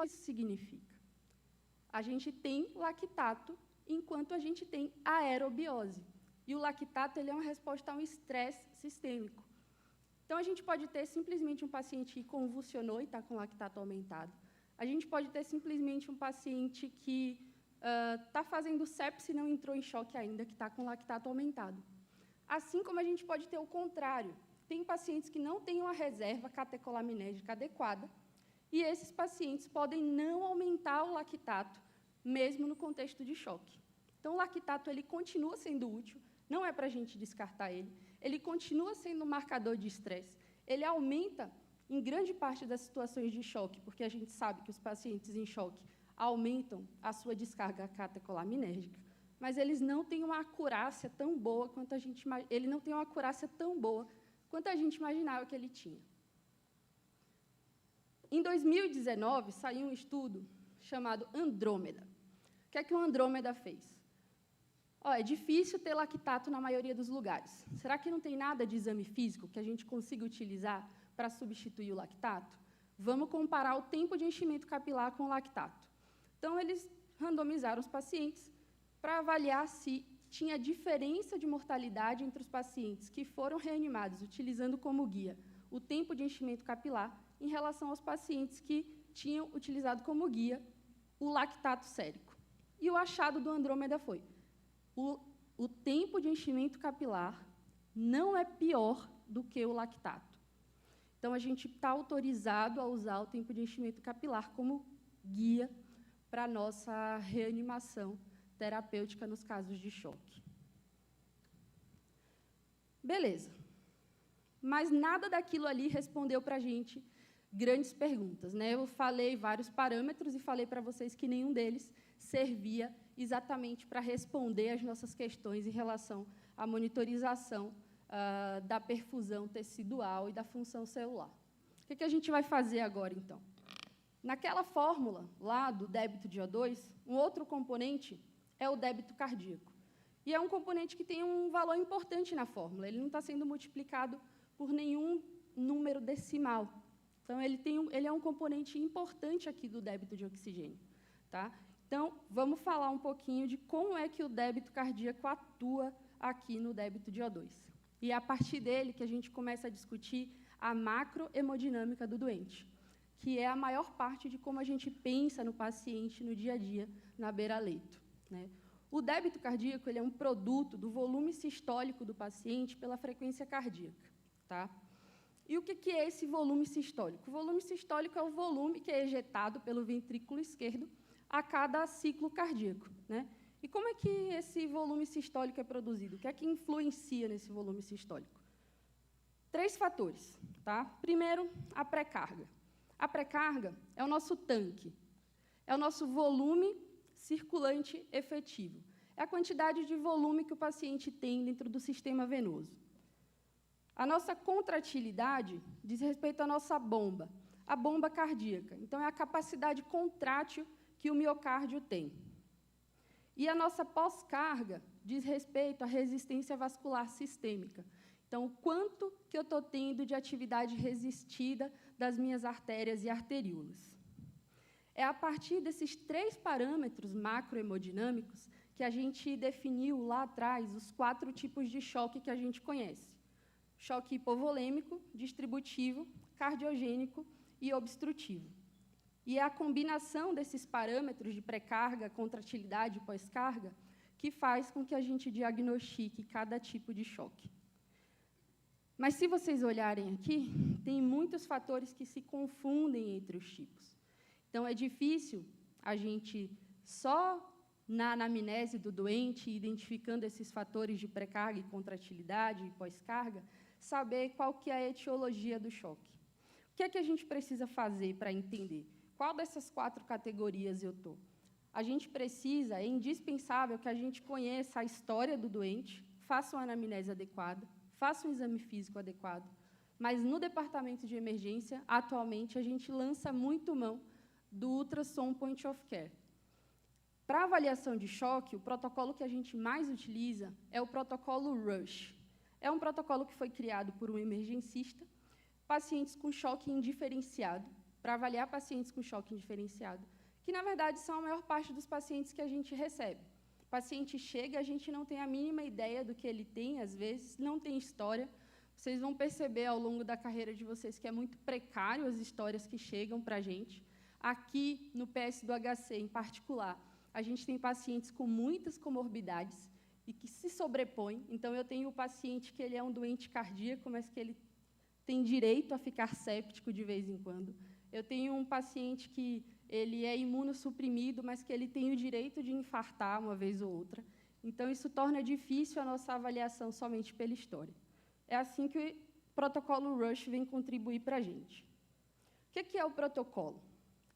isso significa? A gente tem lactato enquanto a gente tem aerobiose. E o lactato ele é uma resposta a um estresse sistêmico. Então, a gente pode ter simplesmente um paciente que convulsionou e está com lactato aumentado. A gente pode ter simplesmente um paciente que está fazendo sepse e não entrou em choque ainda, que está com lactato aumentado. Assim como a gente pode ter o contrário. Tem pacientes que não têm uma reserva catecolaminérgica adequada, e esses pacientes podem não aumentar o lactato, mesmo no contexto de choque. Então, o lactato ele continua sendo útil, não é para a gente descartar ele continua sendo um marcador de estresse, ele aumenta em grande parte das situações de choque, porque a gente sabe que os pacientes em choque aumentam a sua descarga catecolaminérgica, mas eles não têm uma acurácia tão boa quanto a gente imaginava que ele tinha. Em 2019, saiu um estudo chamado Andrômeda. O que é que o Andrômeda fez? É difícil ter lactato na maioria dos lugares. Será que não tem nada de exame físico que a gente consiga utilizar para substituir o lactato? Vamos comparar o tempo de enchimento capilar com o lactato. Então, eles randomizaram os pacientes para avaliar se tinha diferença de mortalidade entre os pacientes que foram reanimados, utilizando como guia o tempo de enchimento capilar, em relação aos pacientes que tinham utilizado como guia o lactato sérico. E o achado do Andrômeda foi: o tempo de enchimento capilar não é pior do que o lactato. Então, a gente está autorizado a usar o tempo de enchimento capilar como guia para a nossa reanimação terapêutica nos casos de choque. Beleza. Mas nada daquilo ali respondeu para a gente grandes perguntas, né? Eu falei vários parâmetros e falei para vocês que nenhum deles servia exatamente para responder as nossas questões em relação à monitorização da perfusão tecidual e da função celular. O que a gente vai fazer agora, então? Naquela fórmula lá do débito de O2, um outro componente é o débito cardíaco. E é um componente que tem um valor importante na fórmula. Ele não está sendo multiplicado por nenhum número decimal. Então, ele é um componente importante aqui do débito de oxigênio. Tá? Então, vamos falar um pouquinho de como é que o débito cardíaco atua aqui no débito de O2. E é a partir dele que a gente começa a discutir a macrohemodinâmica do doente, que é a maior parte de como a gente pensa no paciente no dia a dia, na beira-leito, né? O débito cardíaco ele é um produto do volume sistólico do paciente pela frequência cardíaca. Tá? E o que é esse volume sistólico? O volume sistólico é o volume que é ejetado pelo ventrículo esquerdo a cada ciclo cardíaco, né? E como é que esse volume sistólico é produzido? O que é que influencia nesse volume sistólico? 3 fatores. Tá? Primeiro, a pré-carga. A pré-carga é o nosso tanque, é o nosso volume circulante efetivo. É a quantidade de volume que o paciente tem dentro do sistema venoso. A nossa contratilidade diz respeito à nossa bomba, a bomba cardíaca. Então, é a capacidade contrátil que o miocárdio tem. E a nossa pós-carga diz respeito à resistência vascular sistêmica. Então, o quanto que eu estou tendo de atividade resistida das minhas artérias e arteríolas. É a partir desses 3 parâmetros macrohemodinâmicos que a gente definiu lá atrás os 4 tipos de choque que a gente conhece. Choque hipovolêmico, distributivo, cardiogênico e obstrutivo. E é a combinação desses parâmetros de pré-carga, contratilidade e pós-carga que faz com que a gente diagnostique cada tipo de choque. Mas, se vocês olharem aqui, tem muitos fatores que se confundem entre os tipos. Então, é difícil a gente, só na anamnese do doente, identificando esses fatores de pré-carga e contratilidade e pós-carga, saber qual que é a etiologia do choque. O que é que a gente precisa fazer para entender? Qual dessas 4 categorias eu estou? A gente precisa, é indispensável que a gente conheça a história do doente, faça uma anamnese adequada, faça um exame físico adequado, mas no departamento de emergência, atualmente, a gente lança muito mão do ultrassom point of care. Para avaliação de choque, o protocolo que a gente mais utiliza é o protocolo RUSH. É um protocolo que foi criado por um emergencista, pacientes com choque indiferenciado, para avaliar pacientes com choque indiferenciado, que, na verdade, são a maior parte dos pacientes que a gente recebe. O paciente chega, a gente não tem a mínima ideia do que ele tem, às vezes, não tem história. Vocês vão perceber, ao longo da carreira de vocês, que é muito precário as histórias que chegam para a gente. Aqui, no PS do HC, em particular, a gente tem pacientes com muitas comorbidades e que se sobrepõem. Então, eu tenho o paciente que ele é um doente cardíaco, mas que ele tem direito a ficar séptico de vez em quando. Eu tenho um paciente que ele é imunossuprimido, mas que ele tem o direito de infartar uma vez ou outra. Então, isso torna difícil a nossa avaliação somente pela história. É assim que o protocolo RUSH vem contribuir para a gente. O que é o protocolo?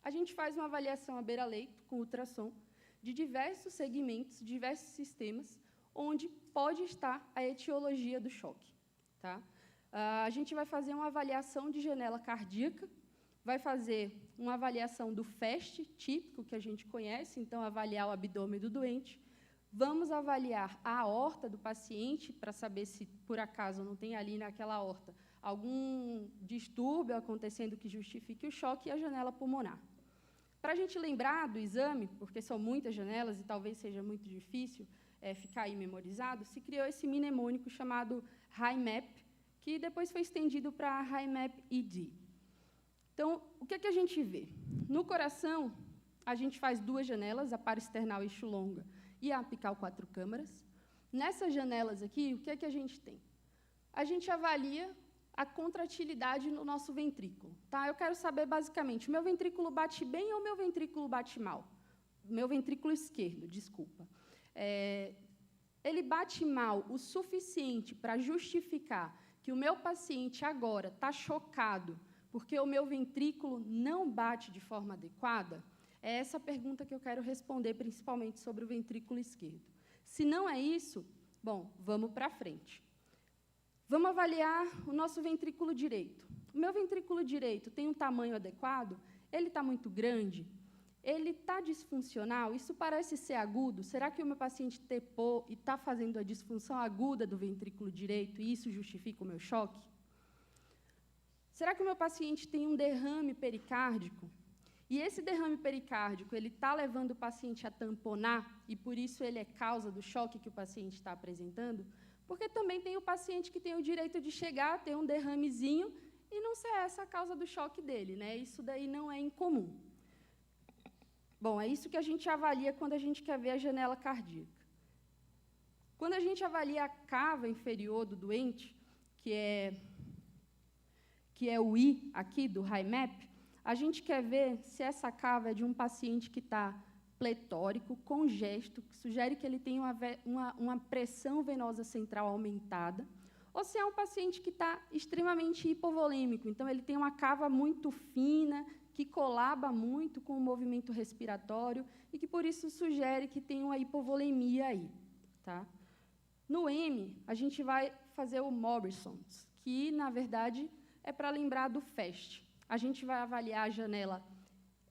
A gente faz uma avaliação à beira-leito, com ultrassom, de diversos segmentos, diversos sistemas, onde pode estar a etiologia do choque. Tá? A gente vai fazer uma avaliação de janela cardíaca, vai fazer uma avaliação do FAST típico, que a gente conhece, então, avaliar o abdômen do doente. Vamos avaliar a aorta do paciente, para saber se, por acaso, não tem ali naquela aorta algum distúrbio acontecendo que justifique o choque, e a janela pulmonar. Para a gente lembrar do exame, porque são muitas janelas e talvez seja muito difícil ficar aí memorizado, se criou esse mnemônico chamado HiMAP, que depois foi estendido para HiMAP-ID. Então, o que a gente vê? No coração, a gente faz 2 janelas, a parasternal eixo longa e a apical 4 câmaras. Nessas janelas aqui, o que a gente tem? A gente avalia a contratilidade no nosso ventrículo. Tá? Eu quero saber, basicamente, o meu ventrículo bate bem ou o meu ventrículo bate mal? Meu ventrículo esquerdo, desculpa. Ele bate mal o suficiente para justificar que o meu paciente agora está chocado porque o meu ventrículo não bate de forma adequada? É essa pergunta que eu quero responder, principalmente sobre o ventrículo esquerdo. Se não é isso, bom, vamos para frente. Vamos avaliar o nosso ventrículo direito. O meu ventrículo direito tem um tamanho adequado? Ele está muito grande? Ele está disfuncional? Isso parece ser agudo? Será que o meu paciente tepou e está fazendo a disfunção aguda do ventrículo direito e isso justifica o meu choque? Será que o meu paciente tem um derrame pericárdico? E esse derrame pericárdico, ele está levando o paciente a tamponar e, por isso, ele é causa do choque que o paciente está apresentando? Porque também tem o paciente que tem o direito de chegar, ter um derramezinho e não ser essa a causa do choque dele, né? Isso daí não é incomum. Bom, é isso que a gente avalia quando a gente quer ver a janela cardíaca. Quando a gente avalia a cava inferior do doente, que é o I aqui do HiMAP, a gente quer ver se essa cava é de um paciente que está pletórico, congesto, que sugere que ele tem uma pressão venosa central aumentada, ou se é um paciente que está extremamente hipovolêmico, então ele tem uma cava muito fina, que colaba muito com o movimento respiratório e que, por isso, sugere que tem uma hipovolemia aí. Tá? No M, a gente vai fazer o Morrison's, que, na verdade, é para lembrar do FAST. A gente vai avaliar a janela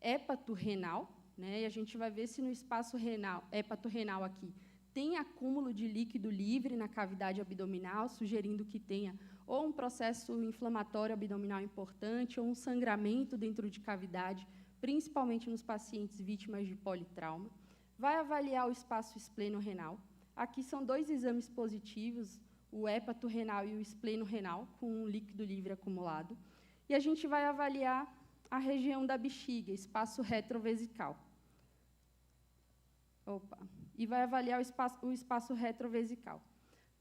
hepato-renal, né, e a gente vai ver se no espaço renal, hepato-renal aqui, tem acúmulo de líquido livre na cavidade abdominal, sugerindo que tenha ou um processo inflamatório abdominal importante ou um sangramento dentro de cavidade, principalmente nos pacientes vítimas de politrauma. Vai avaliar o espaço espleno-renal. Aqui são 2 exames positivos, o hepato-renal e o espleno-renal, com um líquido livre acumulado. E a gente vai avaliar a região da bexiga, espaço retrovesical. E vai avaliar o espaço retrovesical.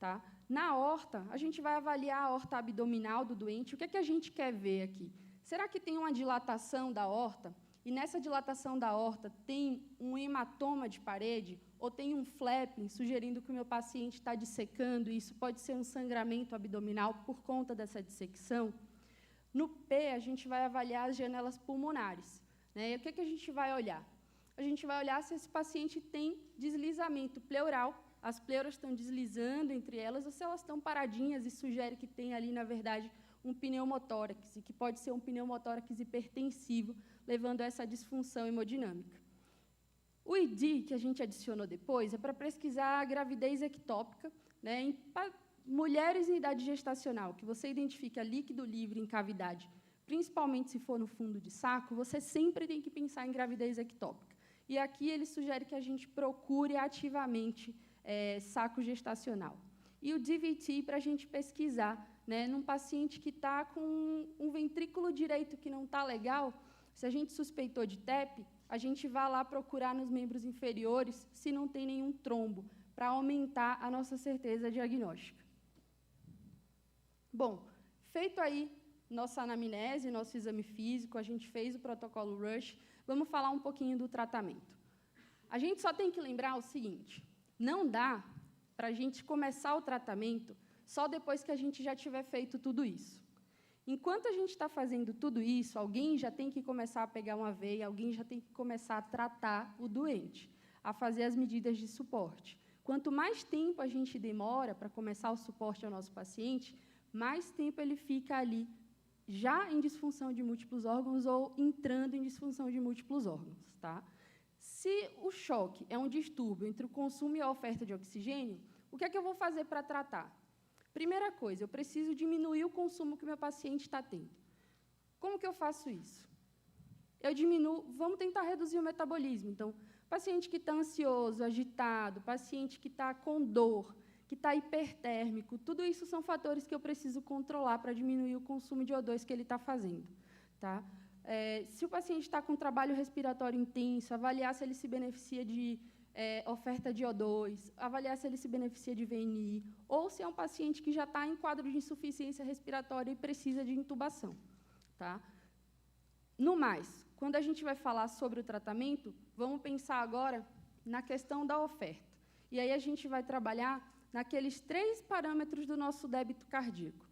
Tá? Na aorta, a gente vai avaliar a aorta abdominal do doente. O que a gente quer ver aqui? Será que tem uma dilatação da aorta? E nessa dilatação da aorta tem um hematoma de parede? Ou tem um flapping, sugerindo que o meu paciente está dissecando, e isso pode ser um sangramento abdominal por conta dessa dissecção? No P, a gente vai avaliar as janelas pulmonares. Né? E o que a gente vai olhar? A gente vai olhar se esse paciente tem deslizamento pleural, as pleuras estão deslizando entre elas, ou se elas estão paradinhas e sugere que tem ali, na verdade, um pneumotórax, e que pode ser um pneumotórax hipertensivo, levando a essa disfunção hemodinâmica. O ID, que a gente adicionou depois, é para pesquisar a gravidez ectópica, né, em mulheres em idade gestacional, que você identifica líquido livre em cavidade principalmente se for no fundo de saco, você sempre tem que pensar em gravidez ectópica. E aqui ele sugere que a gente procure ativamente saco gestacional. E o DVT para a gente pesquisar, né, num paciente que está com um ventrículo direito que não está legal, se a gente suspeitou de TEP, a gente vai lá procurar nos membros inferiores se não tem nenhum trombo, para aumentar a nossa certeza diagnóstica. Bom, feito aí nossa anamnese, nosso exame físico, a gente fez o protocolo RUSH, vamos falar um pouquinho do tratamento. A gente só tem que lembrar o seguinte, não dá para a gente começar o tratamento só depois que a gente já tiver feito tudo isso. Enquanto a gente está fazendo tudo isso, alguém já tem que começar a pegar uma veia, alguém já tem que começar a tratar o doente, a fazer as medidas de suporte. Quanto mais tempo a gente demora para começar o suporte ao nosso paciente, mais tempo ele fica ali, já em disfunção de múltiplos órgãos ou entrando em disfunção de múltiplos órgãos. Tá? Se o choque é um distúrbio entre o consumo e a oferta de oxigênio, o que é que eu vou fazer para tratar? Primeira coisa, eu preciso diminuir o consumo que o meu paciente está tendo. Como que eu faço isso? Eu diminuo, vamos tentar reduzir o metabolismo. Então, paciente que está ansioso, agitado, paciente que está com dor, que está hipertérmico, tudo isso são fatores que eu preciso controlar para diminuir o consumo de O2 que ele está fazendo. Tá? Se o paciente está com trabalho respiratório intenso, avaliar se ele se beneficia de oferta de O2, avaliar se ele se beneficia de VNI, ou se é um paciente que já está em quadro de insuficiência respiratória e precisa de intubação. Tá? No mais, quando a gente vai falar sobre o tratamento, vamos pensar agora na questão da oferta. E aí a gente vai trabalhar naqueles 3 parâmetros do nosso débito cardíaco.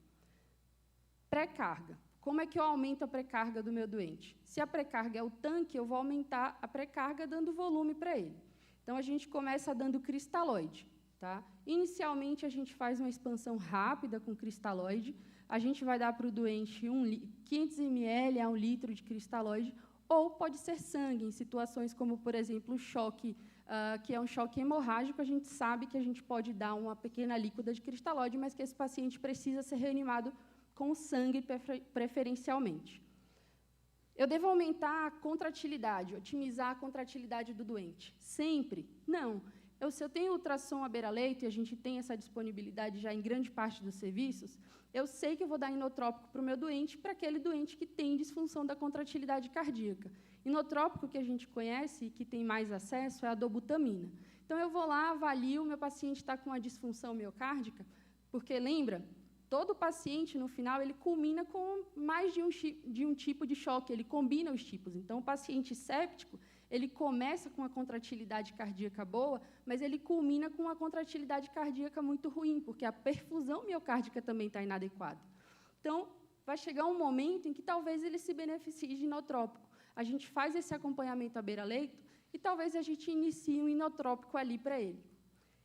Pré-carga. Como é que eu aumento a pré-carga do meu doente? Se a pré-carga é o tanque, eu vou aumentar a pré-carga dando volume para ele. Então, a gente começa dando cristalóide. Tá? Inicialmente, a gente faz uma expansão rápida com cristalóide. A gente vai dar para o doente 500 ml a 1 litro de cristalóide, ou pode ser sangue, em situações como, por exemplo, o choque, que é um choque hemorrágico, a gente sabe que a gente pode dar uma pequena líquida de cristalóide, mas que esse paciente precisa ser reanimado com sangue preferencialmente. Eu devo aumentar a contratilidade, otimizar a contratilidade do doente? Sempre? Não. Se eu tenho ultrassom à beira-leito, e a gente tem essa disponibilidade já em grande parte dos serviços, eu sei que eu vou dar inotrópico para o meu doente, para aquele doente que tem disfunção da contratilidade cardíaca. Inotrópico que a gente conhece e que tem mais acesso é a dobutamina. Então, eu vou lá, avalio, o meu paciente está com uma disfunção miocárdica, porque, lembra, todo paciente, no final, ele culmina com mais de um tipo de choque, ele combina os tipos. Então, o paciente séptico, ele começa com uma contratilidade cardíaca boa, mas ele culmina com uma contratilidade cardíaca muito ruim, porque a perfusão miocárdica também está inadequada. Então, vai chegar um momento em que talvez ele se beneficie de inotrópico. A gente faz esse acompanhamento à beira-leito e talvez a gente inicie um inotrópico ali para ele.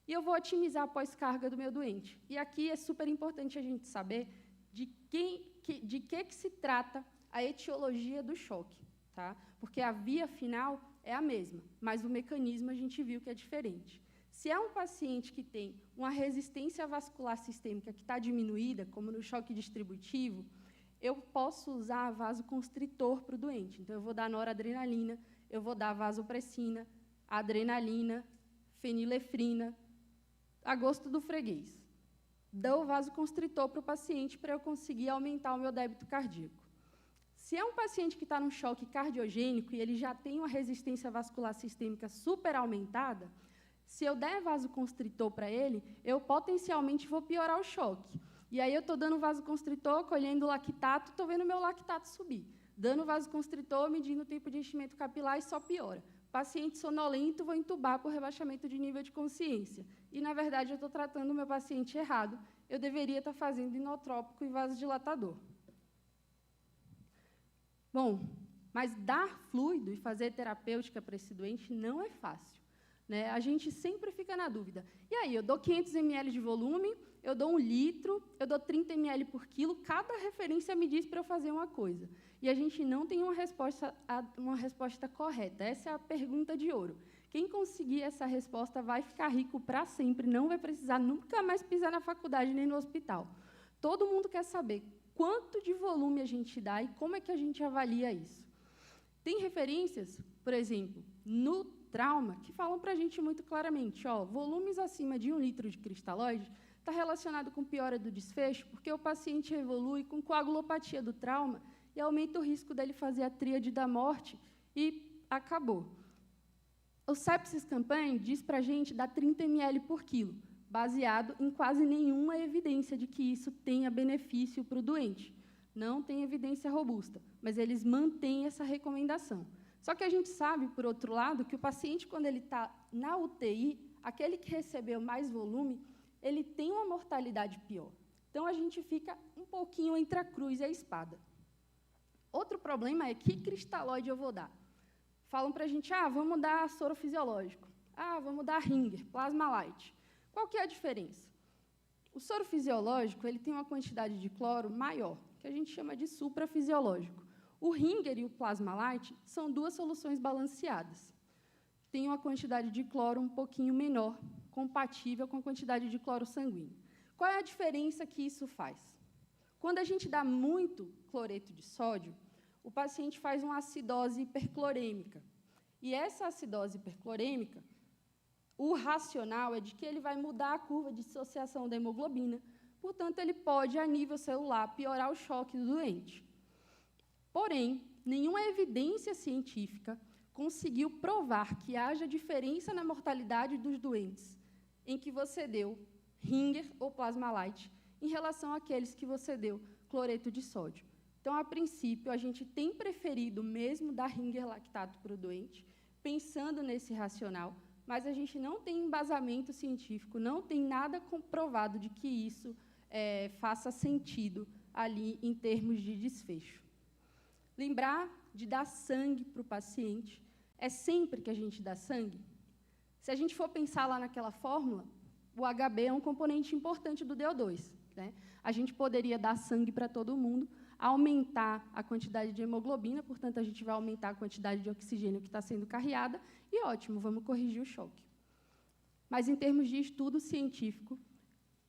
E eu vou otimizar a pós-carga do meu doente. E aqui é super importante a gente saber de que se trata a etiologia do choque. Tá? Porque a via final é a mesma, mas o mecanismo a gente viu que é diferente. Se é um paciente que tem uma resistência vascular sistêmica que está diminuída, como no choque distributivo, eu posso usar vasoconstritor para o doente. Então, eu vou dar noradrenalina, eu vou dar vasopressina, adrenalina, fenilefrina, a gosto do freguês. Dou vasoconstritor para o paciente para eu conseguir aumentar o meu débito cardíaco. Se é um paciente que está num choque cardiogênico e ele já tem uma resistência vascular sistêmica super aumentada, se eu der vasoconstritor para ele, eu potencialmente vou piorar o choque. E aí eu estou dando vasoconstritor, colhendo lactato, estou vendo meu lactato subir. Dando vasoconstritor, medindo o tempo de enchimento capilar e só piora. Paciente sonolento, vou entubar por rebaixamento de nível de consciência. E, na verdade, eu estou tratando o meu paciente errado. Eu deveria estar fazendo inotrópico e vasodilatador. Bom, mas dar fluido e fazer terapêutica para esse doente não é fácil. Né? A gente sempre fica na dúvida. E aí, eu dou 500 ml de volume, eu dou 1 litro, eu dou 30 ml por quilo, cada referência me diz para eu fazer uma coisa. E a gente não tem uma resposta correta. Essa é a pergunta de ouro. Quem conseguir essa resposta vai ficar rico para sempre, não vai precisar nunca mais pisar na faculdade nem no hospital. Todo mundo quer saber quanto de volume a gente dá e como é que a gente avalia isso. Tem referências, por exemplo, no trauma, que falam para a gente muito claramente, volumes acima de 1 litro de cristalóide está relacionado com piora do desfecho, porque o paciente evolui com coagulopatia do trauma e aumenta o risco dele fazer a tríade da morte e acabou. O Sepsis Campaign diz para a gente dar 30 ml por quilo, baseado em quase nenhuma evidência de que isso tenha benefício para o doente. Não tem evidência robusta, mas eles mantêm essa recomendação. Só que a gente sabe, por outro lado, que o paciente, quando ele está na UTI, aquele que recebeu mais volume, ele tem uma mortalidade pior. Então, a gente fica um pouquinho entre a cruz e a espada. Outro problema é que cristalóide eu vou dar. Falam para a gente, vamos dar soro fisiológico, vamos dar Ringer, plasma light. Qual que é a diferença? O soro fisiológico ele tem uma quantidade de cloro maior, que a gente chama de suprafisiológico. O Ringer e o plasma light são 2 soluções balanceadas. Tem uma quantidade de cloro um pouquinho menor, compatível com a quantidade de cloro sanguíneo. Qual é a diferença que isso faz? Quando a gente dá muito cloreto de sódio, o paciente faz uma acidose hiperclorêmica. E essa acidose hiperclorêmica, o racional é de que ele vai mudar a curva de dissociação da hemoglobina, portanto, ele pode, a nível celular, piorar o choque do doente. Porém, nenhuma evidência científica conseguiu provar que haja diferença na mortalidade dos doentes em que você deu Ringer ou plasma light em relação àqueles que você deu cloreto de sódio. Então, a princípio, a gente tem preferido mesmo dar Ringer lactato para o doente, pensando nesse racional, mas a gente não tem embasamento científico, não tem nada comprovado de que isso faça sentido ali em termos de desfecho. Lembrar de dar sangue para o paciente. É sempre que a gente dá sangue? Se a gente for pensar lá naquela fórmula, o HB é um componente importante do DO2. Né? A gente poderia dar sangue para todo mundo, aumentar a quantidade de hemoglobina, portanto, a gente vai aumentar a quantidade de oxigênio que está sendo carreada, e ótimo, vamos corrigir o choque. Mas, em termos de estudo científico,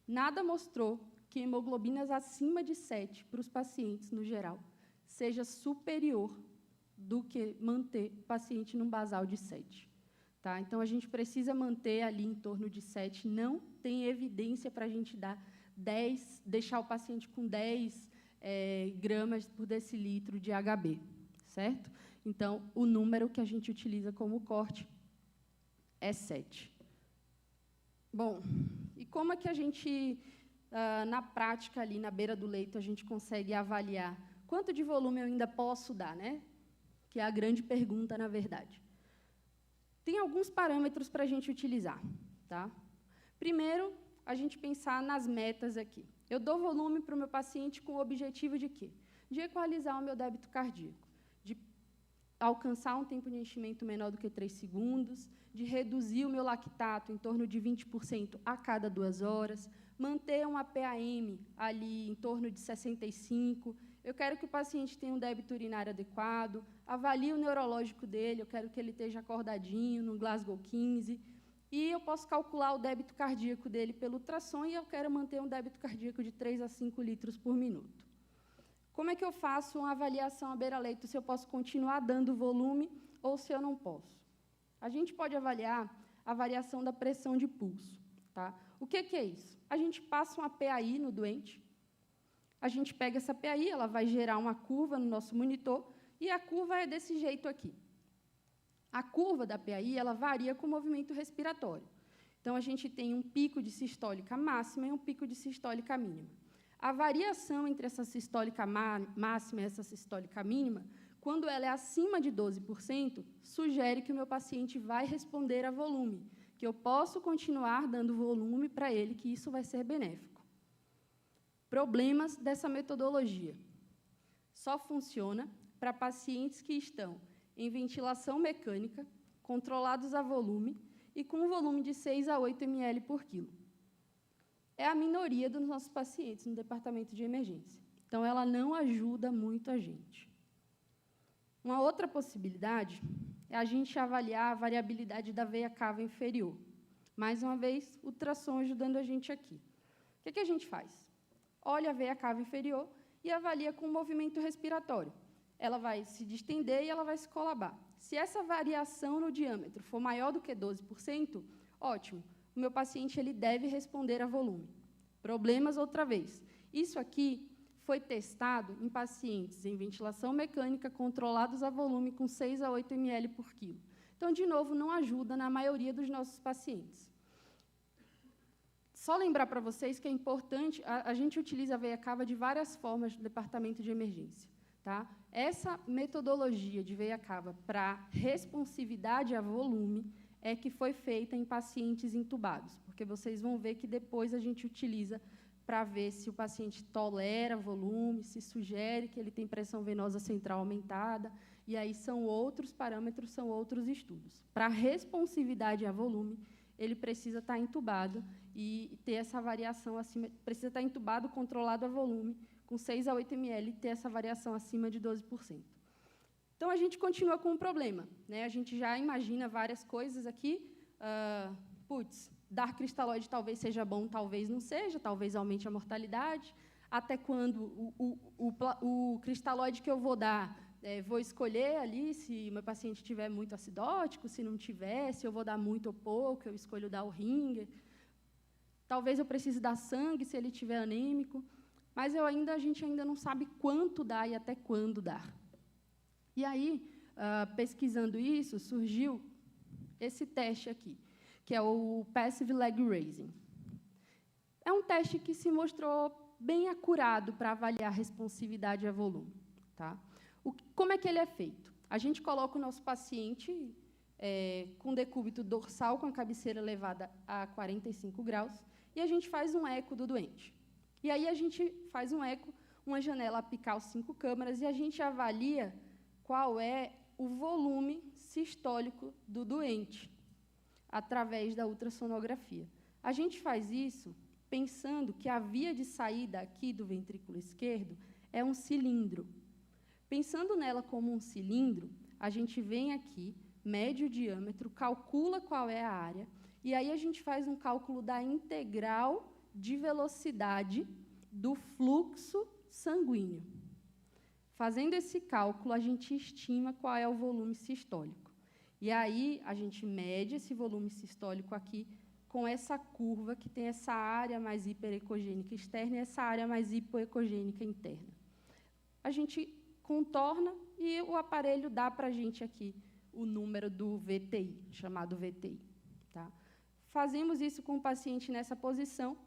nada mostrou que hemoglobinas acima de 7 para os pacientes, no geral, seja superior do que manter o paciente num basal de 7. Tá? Então, a gente precisa manter ali em torno de 7, não tem evidência para a gente dar 10, deixar o paciente com 10 gramas por decilitro de HB, certo? Então, o número que a gente utiliza como corte é 7. Bom, e como é que a gente, na prática, ali na beira do leito, a gente consegue avaliar quanto de volume eu ainda posso dar, né? Que é a grande pergunta, na verdade. Tem alguns parâmetros para a gente utilizar. Tá? Primeiro, a gente pensar nas metas aqui. Eu dou volume para o meu paciente com o objetivo de quê? De equalizar o meu débito cardíaco, de alcançar um tempo de enchimento menor do que 3 segundos, de reduzir o meu lactato em torno de 20% a cada 2 horas, manter uma PAM ali em torno de 65. Eu quero que o paciente tenha um débito urinário adequado, avalie o neurológico dele, eu quero que ele esteja acordadinho no Glasgow 15, e eu posso calcular o débito cardíaco dele pelo ultrassom e eu quero manter um débito cardíaco de 3 a 5 litros por minuto. Como é que eu faço uma avaliação à beira-leito, se eu posso continuar dando volume ou se eu não posso? A gente pode avaliar a variação da pressão de pulso. Tá? O que é isso? A gente passa uma PAI no doente, a gente pega essa PAI, ela vai gerar uma curva no nosso monitor, e a curva é desse jeito aqui. A curva da PAI ela varia com o movimento respiratório. Então, a gente tem um pico de sistólica máxima e um pico de sistólica mínima. A variação entre essa sistólica máxima e essa sistólica mínima, quando ela é acima de 12%, sugere que o meu paciente vai responder a volume, que eu posso continuar dando volume para ele, que isso vai ser benéfico. Problemas dessa metodologia. Só funciona para pacientes que estão em ventilação mecânica, controlados a volume e com um volume de 6 a 8 ml por quilo. É a minoria dos nossos pacientes no departamento de emergência. Então, ela não ajuda muito a gente. Uma outra possibilidade é a gente avaliar a variabilidade da veia cava inferior. Mais uma vez, ultrassom ajudando a gente aqui. O que a gente faz? Olha a veia cava inferior e avalia com o movimento respiratório. Ela vai se distender e ela vai se colabar. Se essa variação no diâmetro for maior do que 12%, ótimo, o meu paciente ele deve responder a volume. Problemas outra vez. Isso aqui foi testado em pacientes em ventilação mecânica controlados a volume com 6 a 8 ml por quilo. Então, de novo, não ajuda na maioria dos nossos pacientes. Só lembrar para vocês que é importante, a gente utiliza a veia cava de várias formas no departamento de emergência. Tá? Essa metodologia de veia cava para responsividade a volume é que foi feita em pacientes intubados, porque vocês vão ver que depois a gente utiliza para ver se o paciente tolera volume, se sugere que ele tem pressão venosa central aumentada, e aí são outros parâmetros, são outros estudos. Para responsividade a volume, ele precisa estar entubado e ter essa variação acima, precisa estar entubado, controlado a volume, com 6 a 8 ml, e ter essa variação acima de 12%. Então, a gente continua com um problema. Né? A gente já imagina várias coisas aqui. Dar cristalóide talvez seja bom, talvez não seja, talvez aumente a mortalidade. Até quando o cristalóide que eu vou dar, vou escolher ali se o meu paciente tiver muito acidótico, se não tiver, se eu vou dar muito ou pouco, eu escolho dar o Ringer. Talvez eu precise dar sangue se ele tiver anêmico, mas a gente ainda não sabe quanto dar e até quando dar. E aí, pesquisando isso, surgiu esse teste aqui, que é o Passive Leg Raising. É um teste que se mostrou bem acurado para avaliar a responsividade a volume. Tá? Como é que ele é feito? A gente coloca o nosso paciente com decúbito dorsal, com a cabeceira elevada a 45 graus, e a gente faz um eco do doente. E aí a gente faz um eco, uma janela apical 5 câmaras, e a gente avalia qual é o volume sistólico do doente, através da ultrassonografia. A gente faz isso pensando que a via de saída aqui do ventrículo esquerdo é um cilindro. Pensando nela como um cilindro, a gente vem aqui, mede o diâmetro, calcula qual é a área, e aí a gente faz um cálculo da integral de velocidade do fluxo sanguíneo. Fazendo esse cálculo, a gente estima qual é o volume sistólico. E aí, a gente mede esse volume sistólico aqui com essa curva, que tem essa área mais hiperecogênica externa e essa área mais hipoecogênica interna. A gente contorna e o aparelho dá para a gente aqui o número do VTI, chamado VTI. Tá? Fazemos isso com o paciente nessa posição,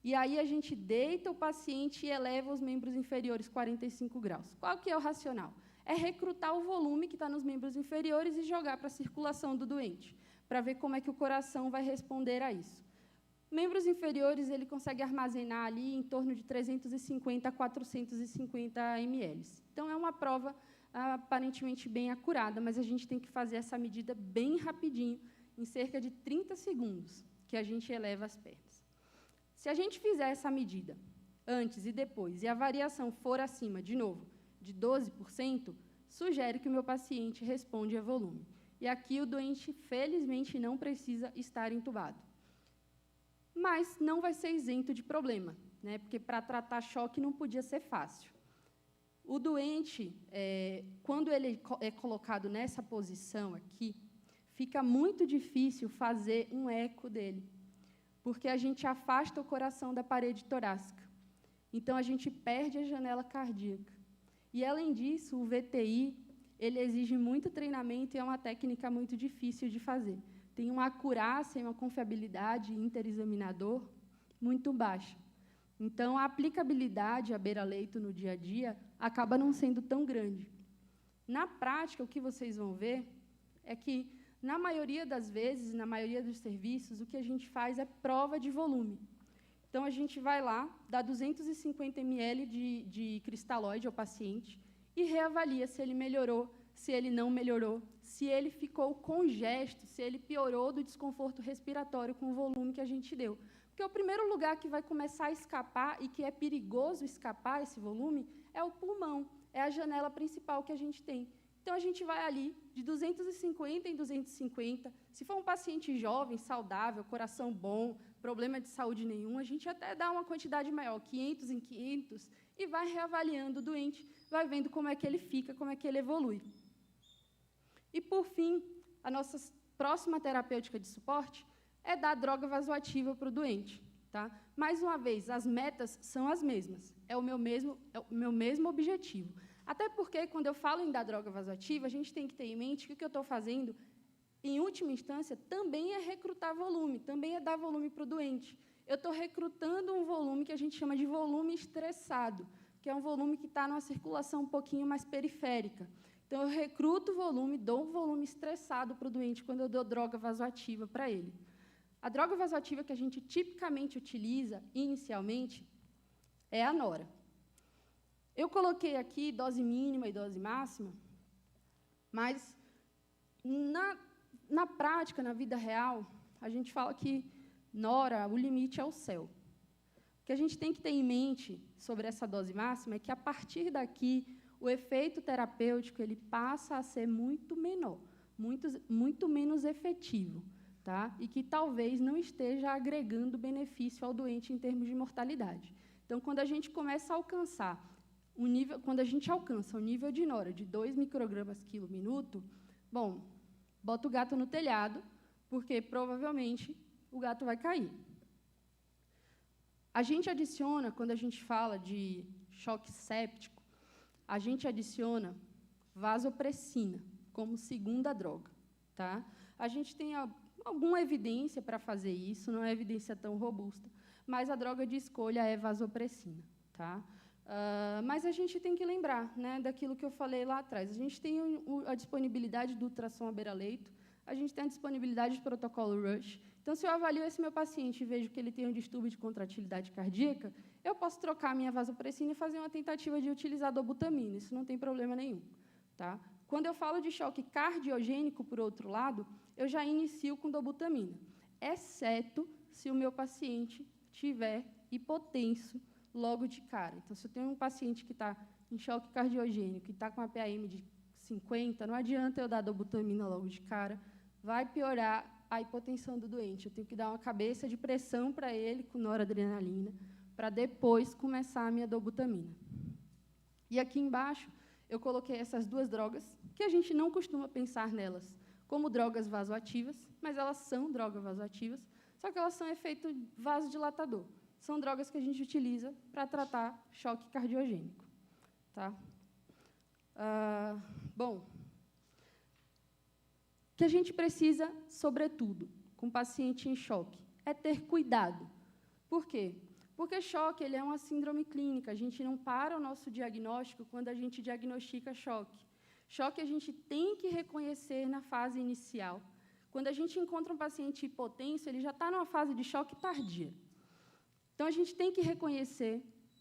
e aí a gente deita o paciente e eleva os membros inferiores 45 graus. Qual que é o racional? É recrutar o volume que está nos membros inferiores e jogar para a circulação do doente, para ver como é que o coração vai responder a isso. Membros inferiores, ele consegue armazenar ali em torno de 350 a 450 ml. Então, é uma prova aparentemente bem acurada, mas a gente tem que fazer essa medida bem rapidinho, em cerca de 30 segundos, que a gente eleva as pernas. Se a gente fizer essa medida antes e depois, e a variação for acima, de novo, de 12%, sugere que o meu paciente responde a volume. E aqui o doente, felizmente, não precisa estar entubado. Mas não vai ser isento de problema, né? Porque para tratar choque não podia ser fácil. O doente, quando ele é colocado nessa posição aqui, fica muito difícil fazer um eco dele, porque a gente afasta o coração da parede torácica. Então, a gente perde a janela cardíaca. E, além disso, o VTI, ele exige muito treinamento e é uma técnica muito difícil de fazer. Tem uma acurácia e uma confiabilidade interexaminador muito baixa. Então, a aplicabilidade à beira-leito no dia a dia acaba não sendo tão grande. Na prática, o que vocês vão ver é que, na maioria das vezes, na maioria dos serviços, o que a gente faz é prova de volume. Então, a gente vai lá, dá 250 ml de cristalóide ao paciente e reavalia se ele melhorou, se ele não melhorou, se ele ficou congesto, se ele piorou do desconforto respiratório com o volume que a gente deu. Porque o primeiro lugar que vai começar a escapar e que é perigoso escapar esse volume é o pulmão, é a janela principal que a gente tem. Então, a gente vai ali de 250 em 250. Se for um paciente jovem, saudável, coração bom, problema de saúde nenhum, a gente até dá uma quantidade maior, 500 em 500, e vai reavaliando o doente, vai vendo como é que ele fica, como é que ele evolui. E, por fim, a nossa próxima terapêutica de suporte é dar droga vasoativa para o doente. Tá? Mais uma vez, as metas são as mesmas, é o meu mesmo objetivo. Até porque, quando eu falo em dar droga vasoativa, a gente tem que ter em mente que o que eu estou fazendo, em última instância, também é recrutar volume, também é dar volume para o doente. Eu estou recrutando um volume que a gente chama de volume estressado, que é um volume que está numa circulação um pouquinho mais periférica. Então, eu recruto o volume, dou um volume estressado para o doente quando eu dou droga vasoativa para ele. A droga vasoativa que a gente tipicamente utiliza, inicialmente, é a nora. Eu coloquei aqui dose mínima e dose máxima, mas, na prática, na vida real, a gente fala que nora, o limite é o céu. O que a gente tem que ter em mente sobre essa dose máxima é que, a partir daqui, o efeito terapêutico ele passa a ser muito menor, muito menos efetivo, tá? E que talvez não esteja agregando benefício ao doente em termos de mortalidade. Então, quando a gente começa a alcançar quando a gente alcança o nível de nora de 2 microgramas quilo minuto, bom, bota o gato no telhado, porque provavelmente o gato vai cair. A gente adiciona, quando a gente fala de choque séptico, a gente adiciona vasopressina como segunda droga. Tá? A gente tem alguma evidência para fazer isso, não é evidência tão robusta, mas a droga de escolha é vasopressina. Tá? Mas a gente tem que lembrar, né, daquilo que eu falei lá atrás. A gente tem a disponibilidade do ultrassom à beira-leito, a gente tem a disponibilidade do protocolo RUSH. Então, se eu avalio esse meu paciente e vejo que ele tem um distúrbio de contratilidade cardíaca, eu posso trocar a minha vasopressina e fazer uma tentativa de utilizar dobutamina. Isso não tem problema nenhum. Tá? Quando eu falo de choque cardiogênico, por outro lado, eu já inicio com dobutamina, exceto se o meu paciente tiver hipotenso logo de cara. Então, se eu tenho um paciente que está em choque cardiogênico e está com a PAM de 50, não adianta eu dar dobutamina logo de cara, vai piorar a hipotensão do doente. Eu tenho que dar uma cabeça de pressão para ele com noradrenalina, para depois começar a minha dobutamina. E aqui embaixo, eu coloquei essas duas drogas, que a gente não costuma pensar nelas como drogas vasoativas, mas elas são drogas vasoativas, só que elas são efeito vasodilatador. São drogas que a gente utiliza para tratar choque cardiogênico. Tá? Bom, o que a gente precisa, sobretudo, com paciente em choque, é ter cuidado. Por quê? Porque choque ele é uma síndrome clínica. A gente não para o nosso diagnóstico quando a gente diagnostica choque. Choque a gente tem que reconhecer na fase inicial. Quando a gente encontra um paciente hipotenso, ele já está numa fase de choque tardia. Então, a gente tem que reconhecer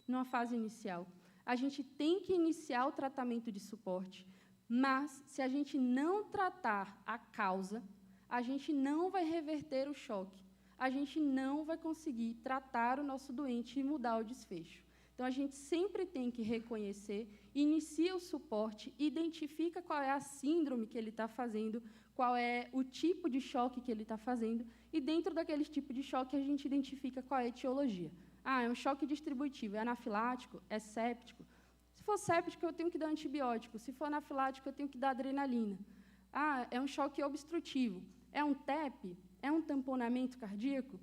numa fase inicial. A gente tem que iniciar o tratamento de suporte, mas, se a gente não tratar a causa, a gente não vai reverter o choque. A gente não vai conseguir tratar o nosso doente e mudar o desfecho. Então, a gente sempre tem que reconhecer, inicia o suporte, identifica qual é a síndrome que ele está fazendo, qual é o tipo de choque que ele está fazendo, e dentro daquele tipo de choque a gente identifica qual é a etiologia. É um choque distributivo, é anafilático, é séptico. Se for séptico, eu tenho que dar antibiótico. Se for anafilático, eu tenho que dar adrenalina. É um choque obstrutivo. É um TEP? É um tamponamento cardíaco?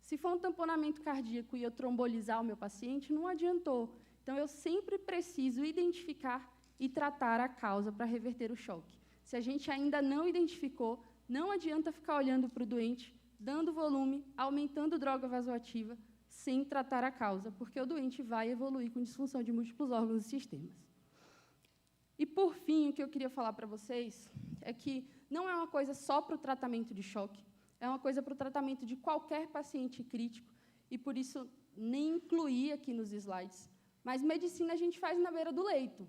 Se for um tamponamento cardíaco e eu trombolizar o meu paciente, não adiantou. Então, eu sempre preciso identificar e tratar a causa para reverter o choque. Se a gente ainda não identificou, não adianta ficar olhando para o doente, dando volume, aumentando droga vasoativa, sem tratar a causa, porque o doente vai evoluir com disfunção de múltiplos órgãos e sistemas. E, por fim, o que eu queria falar para vocês é que não é uma coisa só para o tratamento de choque, é uma coisa para o tratamento de qualquer paciente crítico, e, por isso, nem incluí aqui nos slides. Mas medicina a gente faz na beira do leito.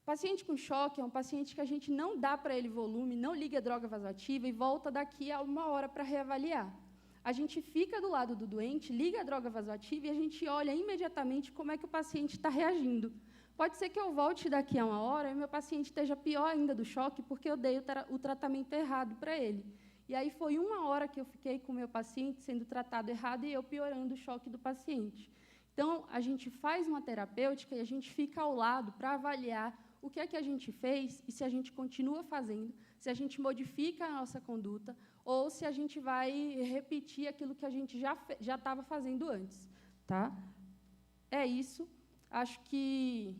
Paciente com choque é um paciente que a gente não dá para ele volume, não liga a droga vasoativa e volta daqui a 1 hora para reavaliar. A gente fica do lado do doente, liga a droga vasoativa e a gente olha imediatamente como é que o paciente está reagindo. Pode ser que eu volte daqui a 1 hora e meu paciente esteja pior ainda do choque porque eu dei o tratamento errado para ele. E aí foi 1 hora que eu fiquei com o meu paciente sendo tratado errado e eu piorando o choque do paciente. Então, a gente faz uma terapêutica e a gente fica ao lado para avaliar o que é que a gente fez e se a gente continua fazendo, se a gente modifica a nossa conduta ou se a gente vai repetir aquilo que a gente já estava fazendo antes. Tá? É isso. Acho que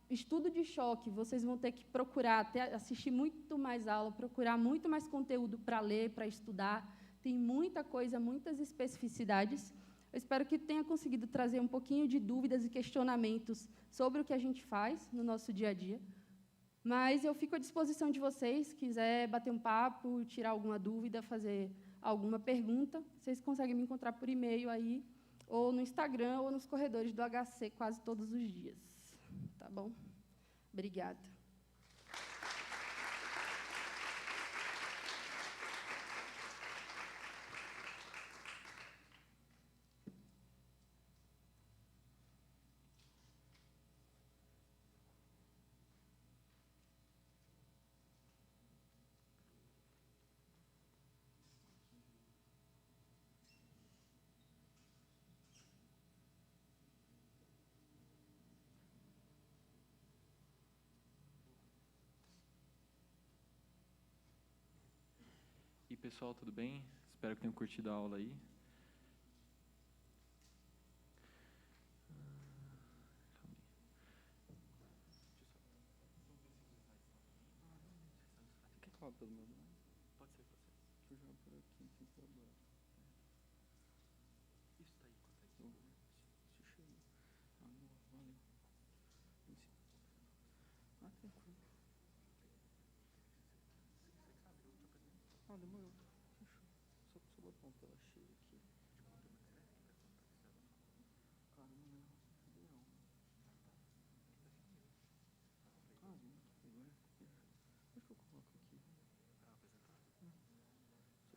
estudo de choque, vocês vão ter que procurar, assistir muito mais aula, procurar muito mais conteúdo para ler, para estudar. Tem muita coisa, muitas especificidades. Eu espero que tenha conseguido trazer um pouquinho de dúvidas e questionamentos sobre o que a gente faz no nosso dia a dia. Mas eu fico à disposição de vocês, se quiser bater um papo, tirar alguma dúvida, fazer alguma pergunta, vocês conseguem me encontrar por e-mail aí, ou no Instagram, ou nos corredores do HC quase todos os dias. Tá bom? Obrigada. E pessoal, tudo bem? Espero que tenham curtido a aula aí. Quer falar pelo meu nome? Pode ser, pode ser. Deixa eu jogar por aqui, sem problema. Isso tá aí, quanto é isso? Se chega. Amor, valeu. Tranquilo. Demorou. Fechou. Só botar uma tela cheia aqui. Cara, não lembro. Cadê não? Agora? Onde que eu coloco aqui? Apresentar?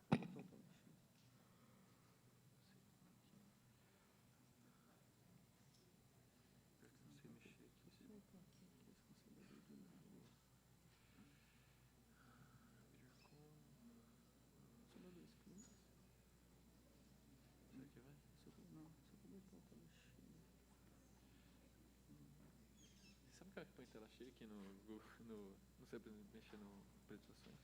Só pra botar uma tela cheia. Se mexer aqui, Se eu botar aqui, eles conseguem abrir de novo. Só dá 2 cliques. Será que vai? Só pra botar uma tela cheia. Sabe que põe tela cheia aqui no Google, não sei mexer no apresentações?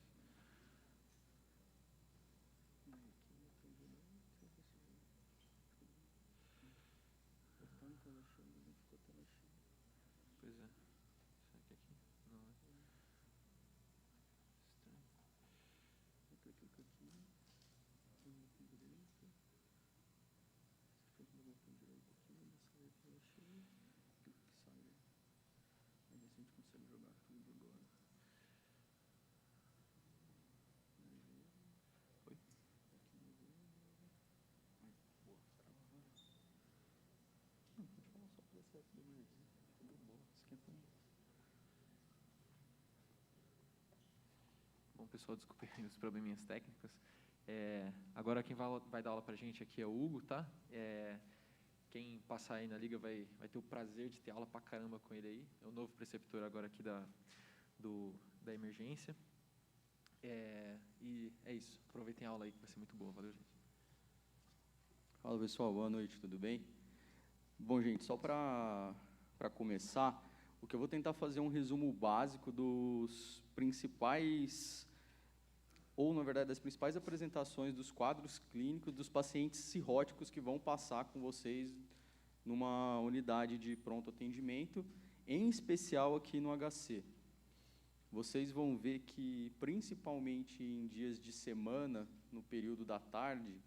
Botando tela cheia, mas não ficou tela cheia. Pois é. Será que aqui? Não, é? Estranho. Eu clico aqui. Botão direito. Você fez no botão direito aqui, ele sai a tela cheia. Clica que sai. Aí ver se a gente consegue jogar tudo agora. Foi? Aqui no vídeo. Ai, boa, trava agora. Não, pode falar só pra dar certo do emergência. Tudo bom, esquenta muito. Bom, pessoal, desculpem os probleminhas técnicos. Agora quem vai dar aula pra gente aqui é o Hugo, tá? Quem passar aí na liga vai ter o prazer de ter aula pra caramba com ele aí. É o novo preceptor agora aqui da emergência. E é isso. Aproveitem a aula aí que vai ser muito boa. Valeu, gente. Fala, pessoal. Boa noite, tudo bem? Bom, gente, só para começar, o que eu vou tentar fazer é um resumo básico dos principais, ou, na verdade, das principais apresentações dos quadros clínicos dos pacientes cirróticos que vão passar com vocês numa unidade de pronto atendimento, em especial aqui no HC. Vocês vão ver que, principalmente em dias de semana, no período da tarde,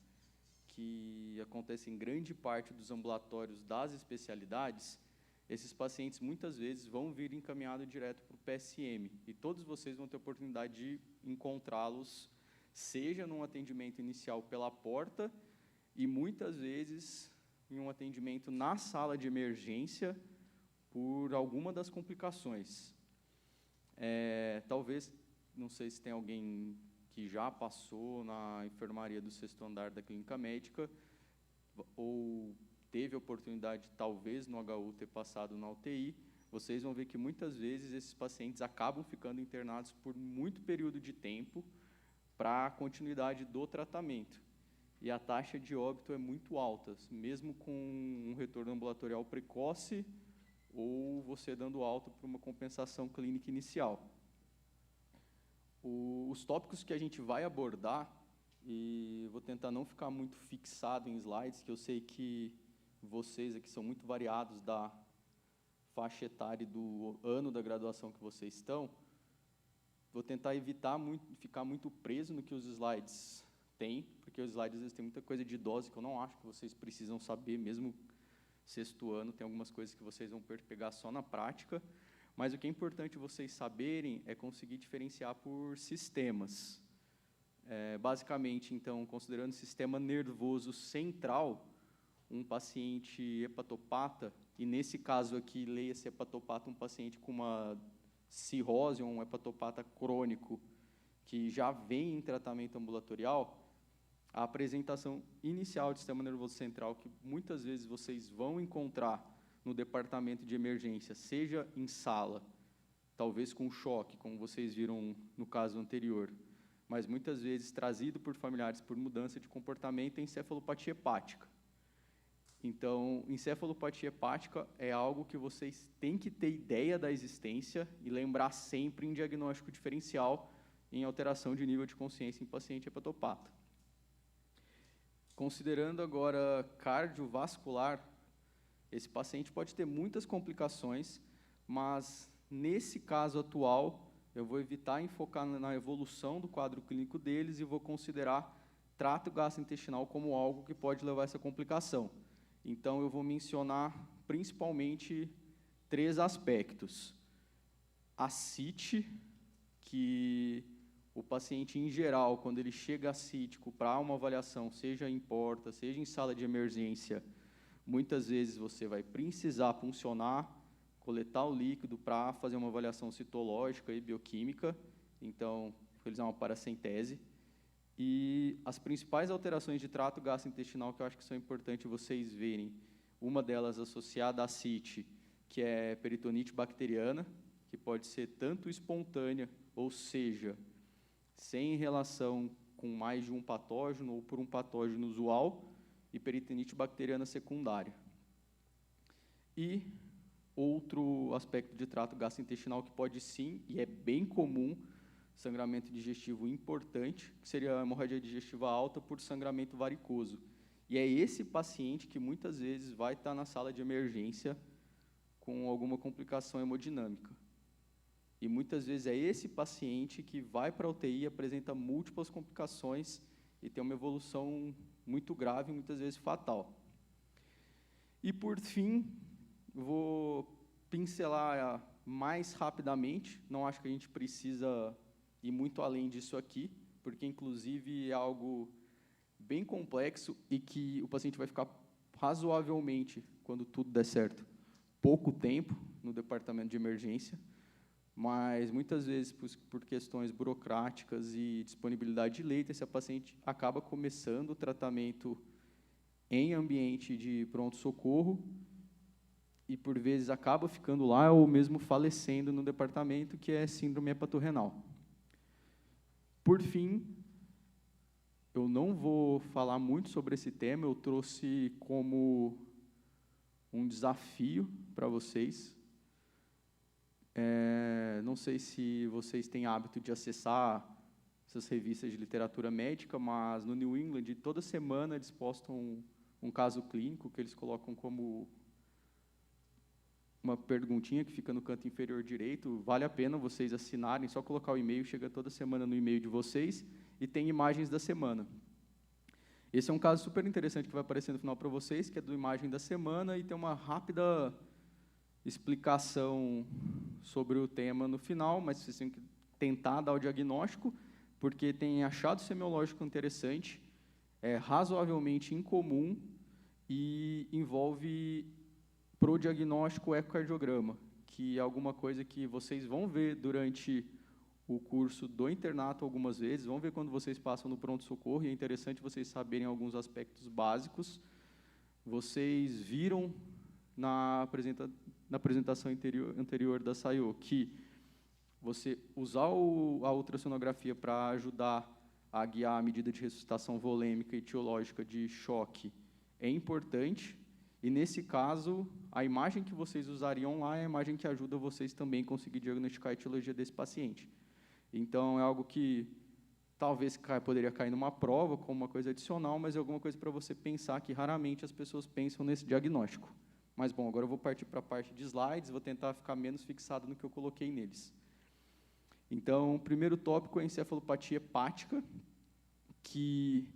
que acontece em grande parte dos ambulatórios das especialidades, esses pacientes muitas vezes vão vir encaminhados direto para o PSM, e todos vocês vão ter a oportunidade de encontrá-los, seja num atendimento inicial pela porta, e muitas vezes em um atendimento na sala de emergência, por alguma das complicações. Talvez, não sei se tem alguém que já passou na enfermaria do 6º andar da clínica médica, ou teve a oportunidade, talvez, no HU ter passado na UTI, vocês vão ver que, muitas vezes, esses pacientes acabam ficando internados por muito período de tempo para a continuidade do tratamento. e a taxa de óbito é muito alta, mesmo com um retorno ambulatorial precoce ou você dando alta por uma compensação clínica inicial. Os tópicos que a gente vai abordar, e vou tentar não ficar muito fixado em slides, que eu sei que vocês aqui são muito variados da faixa etária e do ano da graduação que vocês estão, vou tentar evitar ficar muito preso no que os slides têm, porque os slides às vezes têm muita coisa de dose que eu não acho que vocês precisam saber, mesmo sexto ano, tem algumas coisas que vocês vão pegar só na prática, mas o que é importante vocês saberem é conseguir diferenciar por sistemas. Basicamente, então, considerando o sistema nervoso central, um paciente hepatopata, e nesse caso aqui, leia-se hepatopata, um paciente com uma cirrose, um hepatopata crônico, que já vem em tratamento ambulatorial, a apresentação inicial do sistema nervoso central, que muitas vezes vocês vão encontrar no departamento de emergência, seja em sala, talvez com choque, como vocês viram no caso anterior, mas muitas vezes trazido por familiares por mudança de comportamento, é encefalopatia hepática. Então, encefalopatia hepática é algo que vocês têm que ter ideia da existência e lembrar sempre em diagnóstico diferencial em alteração de nível de consciência em paciente hepatopata. Considerando agora cardiovascular, esse paciente pode ter muitas complicações, mas nesse caso atual, eu vou evitar enfocar na evolução do quadro clínico deles e vou considerar trato gastrointestinal como algo que pode levar a essa complicação. Então, eu vou mencionar principalmente 3 aspectos. A CIT, que o paciente, em geral, quando ele chega acítico para uma avaliação, seja em porta, seja em sala de emergência, muitas vezes você vai precisar funcionar, coletar o líquido para fazer uma avaliação citológica e bioquímica, então, realizar uma paracentese. E as principais alterações de trato gastrointestinal que eu acho que são importantes vocês verem, uma delas associada à CIT, que é peritonite bacteriana, que pode ser tanto espontânea, ou seja, sem relação com mais de um patógeno ou por um patógeno usual, e peritonite bacteriana secundária. E outro aspecto de trato gastrointestinal que pode sim, e é bem comum, sangramento digestivo importante, que seria a hemorragia digestiva alta por sangramento varicoso. E é esse paciente que muitas vezes vai estar na sala de emergência com alguma complicação hemodinâmica. E muitas vezes é esse paciente que vai para a UTI e apresenta múltiplas complicações e tem uma evolução muito grave, muitas vezes fatal. E, por fim, vou pincelar mais rapidamente, não acho que a gente precisa ir muito além disso aqui, porque, inclusive, é algo bem complexo e que o paciente vai ficar razoavelmente, quando tudo der certo, pouco tempo no departamento de emergência, mas, muitas vezes, por questões burocráticas e disponibilidade de leito, esse paciente acaba começando o tratamento em ambiente de pronto-socorro e, por vezes, acaba ficando lá ou mesmo falecendo no departamento, que é síndrome hepatorrenal. Por fim, eu não vou falar muito sobre esse tema, eu trouxe como um desafio para vocês. Não sei se vocês têm hábito de acessar essas revistas de literatura médica, mas no New England, toda semana eles postam um caso clínico que eles colocam como uma perguntinha que fica no canto inferior direito. Vale a pena vocês assinarem, só colocar o e-mail, chega toda semana no e-mail de vocês, e tem imagens da semana. Esse é um caso super interessante que vai aparecer no final para vocês, que é do imagem da semana, e tem uma rápida explicação sobre o tema no final, mas vocês têm que tentar dar o diagnóstico, porque tem achado semiológico interessante, é razoavelmente incomum e envolve prodiagnóstico ecocardiograma, que é alguma coisa que vocês vão ver durante o curso do internato algumas vezes, vão ver quando vocês passam no pronto-socorro, e é interessante vocês saberem alguns aspectos básicos. Vocês viram na apresentação anterior da SAIO que você usar a ultrassonografia para ajudar a guiar a medida de ressuscitação volêmica e etiológica de choque é importante, e, nesse caso, a imagem que vocês usariam lá é a imagem que ajuda vocês também a conseguir diagnosticar a etiologia desse paciente. Então, é algo que talvez poderia cair numa prova, como uma coisa adicional, mas é alguma coisa para você pensar que raramente as pessoas pensam nesse diagnóstico. Mas, bom, agora eu vou partir para a parte de slides, vou tentar ficar menos fixado no que eu coloquei neles. Então, o primeiro tópico é a encefalopatia hepática, que,